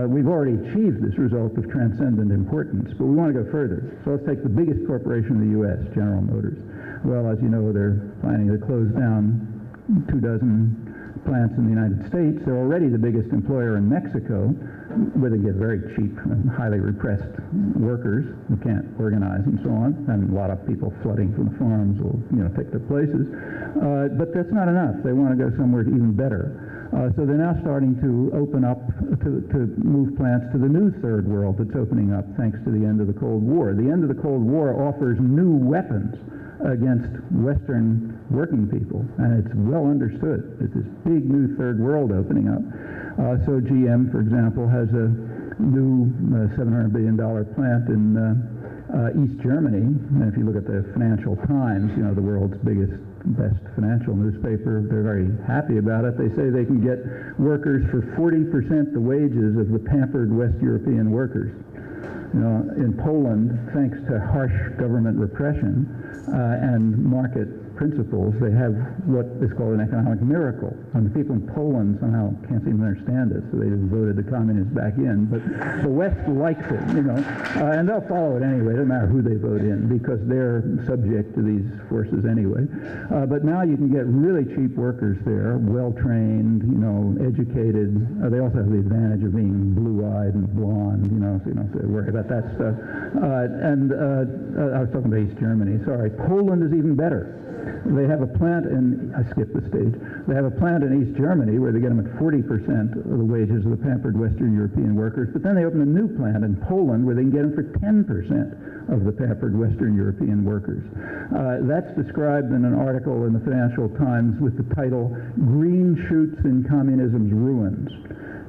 We've already achieved this result of transcendent importance, but we want to go further. So let's take the biggest corporation in the U.S., General Motors. Well, as you know, they're planning to close down 24 plants in the United States. They're already the biggest employer in Mexico, where they get very cheap and highly repressed workers who can't organize and so on, and a lot of people flooding from the farms will, take their places. But that's not enough. They want to go somewhere even better. So they're now starting to open up, to move plants to the new third world that's opening up thanks to the end of the Cold War. The end of the Cold War offers new weapons against Western working people, and it's well understood. It's this big new third world opening up. So GM, for example, has a new $700 billion plant in East Germany. And if you look at the Financial Times, the world's best financial newspaper, they're very happy about it. They say they can get workers for 40% the wages of the pampered West European workers. In Poland, thanks to harsh government repression and market principles, they have what is called an economic miracle. And the people in Poland somehow can't seem to understand it, so they just voted the communists back in. But the West likes it, and they'll follow it anyway. It doesn't matter who they vote in, because they're subject to these forces anyway. But now you can get really cheap workers there, well-trained, educated. They also have the advantage of being blue-eyed and blonde, so you don't have to worry about that stuff. I was talking about East Germany. Sorry. Poland is even better. They have a plant I skipped the stage. They have a plant in East Germany where they get them at 40% of the wages of the pampered Western European workers, but then they open a new plant in Poland where they can get them for 10% of the pampered Western European workers. That's described in an article in the Financial Times with the title, "Green Shoots in Communism's Ruins,"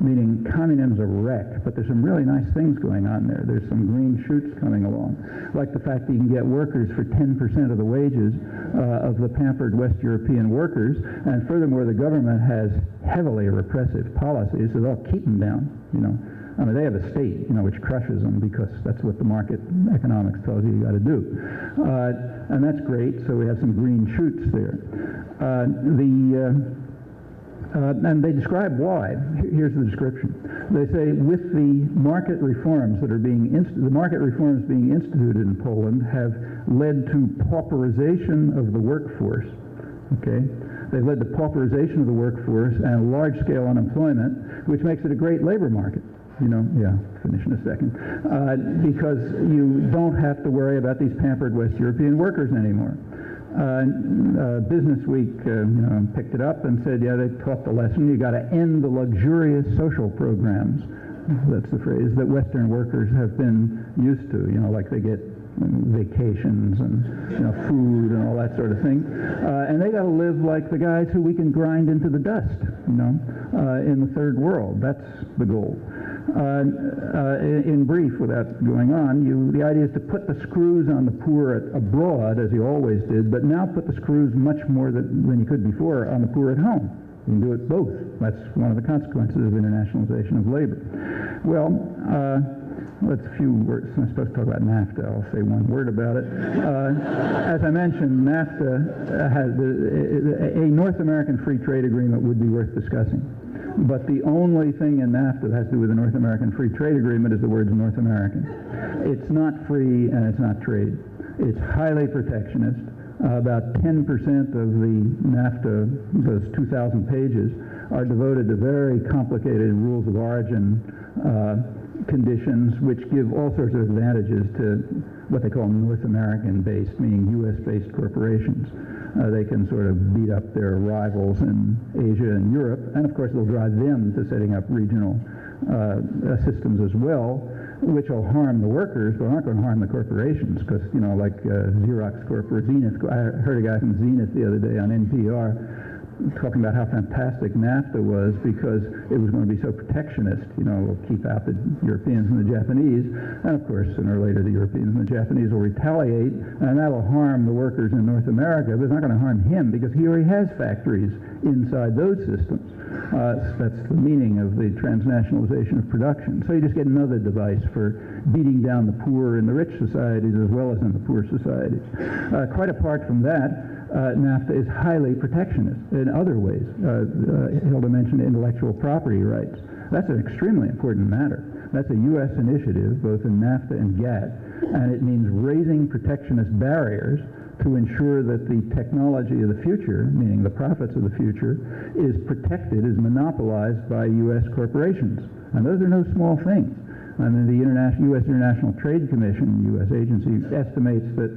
meaning communism's a wreck, but there's some really nice things going on there. There's some green shoots coming along, like the fact that you can get workers for 10% of the wages of the pampered West European workers, and furthermore, the government has heavily repressive policies, so they'll keep them down, I mean, they have a state, which crushes them because that's what the market economics tells you got to do. And that's great, so we have some green shoots there. And they describe why. Here's the description. They say, with the market reforms that are being instituted in Poland have led to pauperization of the workforce. Okay, they've led to pauperization of the workforce and large-scale unemployment, which makes it a great labor market. Finish in a second, because you don't have to worry about these pampered West European workers anymore. Business Week, picked it up and said, they taught the lesson. You got to end the luxurious social programs. That's the phrase that Western workers have been used to. Like they get vacations and food and all that sort of thing, and they got to live like the guys who we can grind into the dust. In the third world. That's the goal. In brief, without going on, the idea is to put the screws on the poor abroad, as you always did, but now put the screws much more than you could before on the poor at home. You can do it both. That's one of the consequences of internationalization of labor. Well, that's a few words. I'm supposed to talk about NAFTA. I'll say one word about it. As I mentioned, NAFTA has a North American free trade agreement would be worth discussing. But the only thing in NAFTA that has to do with the North American free trade agreement is the words North American. It's not free and it's not trade. It's highly protectionist. About 10% of the NAFTA, those 2,000 pages, are devoted to very complicated rules of origin conditions, which give all sorts of advantages to what they call North American-based, meaning U.S.-based corporations. They can sort of beat up their rivals in Asia and Europe, and of course they'll drive them to setting up regional systems as well, which will harm the workers, but aren't going to harm the corporations, because, like Xerox Corp or Zenith. I heard a guy from Zenith the other day on NPR talking about how fantastic NAFTA was because it was going to be so protectionist. You know, we'll keep out the Europeans and the Japanese, and of course, sooner or later, the Europeans and the Japanese will retaliate, and that will harm the workers in North America, but it's not going to harm him because he already has factories inside those systems. That's the meaning of the transnationalization of production. So you just get another device for beating down the poor in the rich societies as well as in the poor societies. Quite apart from that, NAFTA is highly protectionist in other ways. Hilda mentioned intellectual property rights. That's an extremely important matter. That's a U.S. initiative, both in NAFTA and GATT, and it means raising protectionist barriers to ensure that the technology of the future, meaning the profits of the future, is protected, is monopolized by U.S. corporations. And those are no small things. I mean, the U.S. International Trade Commission, U.S. agency, estimates that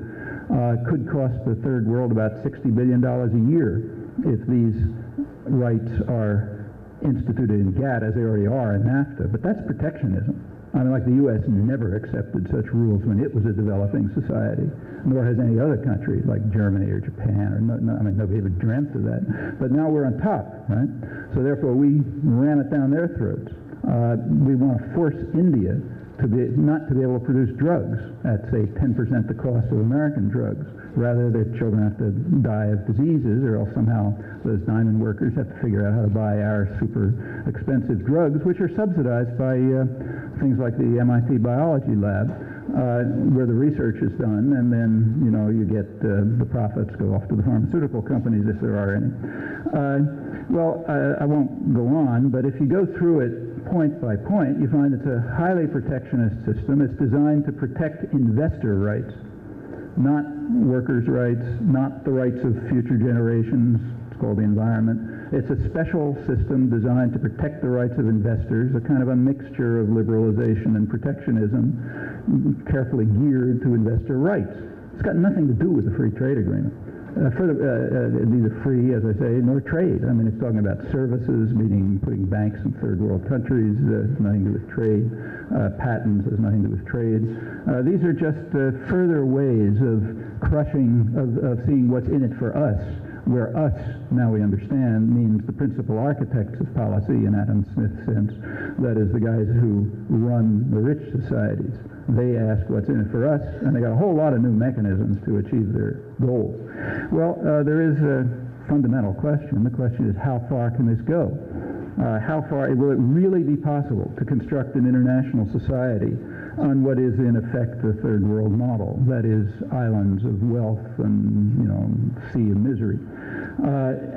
could cost the third world about $60 billion a year if these rights are instituted in GATT, as they already are in NAFTA. But that's protectionism. I mean, like the U.S. never accepted such rules when it was a developing society, nor has any other country like Germany or Japan, or I mean, nobody ever dreamt of that. But now we're on top, right? So therefore, we ran it down their throats. We want to force India not to be able to produce drugs at, say, 10% the cost of American drugs. Rather, their children have to die of diseases, or else somehow those diamond workers have to figure out how to buy our super expensive drugs, which are subsidized by things like the MIT biology lab, where the research is done, and then, you know, you get the profits go off to the pharmaceutical companies, if there are any. I won't go on, but if you go through it point by point, you find it's a highly protectionist system. It's designed to protect investor rights, not workers' rights, not the rights of future generations. It's called the environment. It's a special system designed to protect the rights of investors, a kind of a mixture of liberalization and protectionism, carefully geared to investor rights. It's got nothing to do with the free trade agreement. Neither free, as I say, nor trade. I mean, it's talking about services, meaning putting banks in third world countries, nothing to do with trade. Patents has nothing to do with trade. These are just further ways of crushing, of seeing what's in it for us, where us, now we understand, means the principal architects of policy in Adam Smith's sense, that is, the guys who run the rich societies. They ask what's in it for us, and they got a whole lot of new mechanisms to achieve their goals. Well, there is a fundamental question. The question is, how far can this go? How far will it really be possible to construct an international society on what is in effect the third world model, that is, islands of wealth and, you know, sea of misery,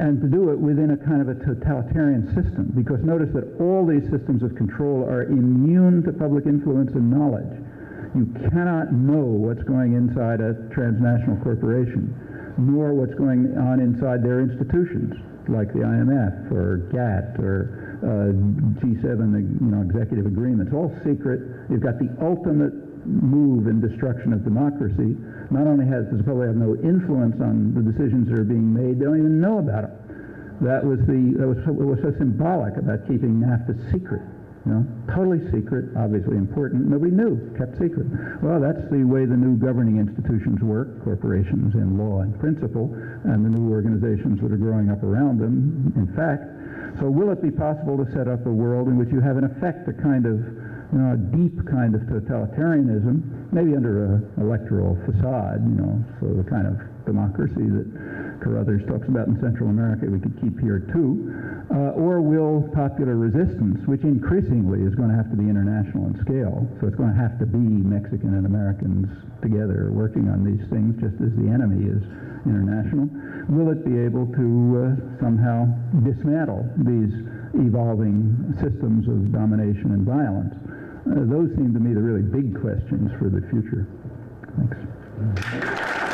and to do it within a kind of a totalitarian system? Because notice that all these systems of control are immune to public influence and knowledge. You cannot know what's going inside a transnational corporation, nor what's going on inside their institutions, like the IMF or GATT or G7, you know, executive agreements. All secret. You've got the ultimate move in destruction of democracy. Not only does the public have no influence on the decisions that are being made, they don't even know about them. That was what was so symbolic about keeping NAFTA secret. You know, totally secret, obviously important. Nobody knew, kept secret. Well, that's the way the new governing institutions work, corporations in law and principle, and the new organizations that are growing up around them, in fact. So will it be possible to set up a world in which you have, in effect, a kind of, you know, a deep kind of totalitarianism, maybe under an electoral facade, you know, so the kind of democracy that Carruthers talks about in Central America we could keep here too, or will popular resistance, which increasingly is going to have to be international in scale, so it's going to have to be Mexican and Americans together working on these things just as the enemy is international, will it be able to somehow dismantle these evolving systems of domination and violence? Those seem to me the really big questions for the future. Thanks.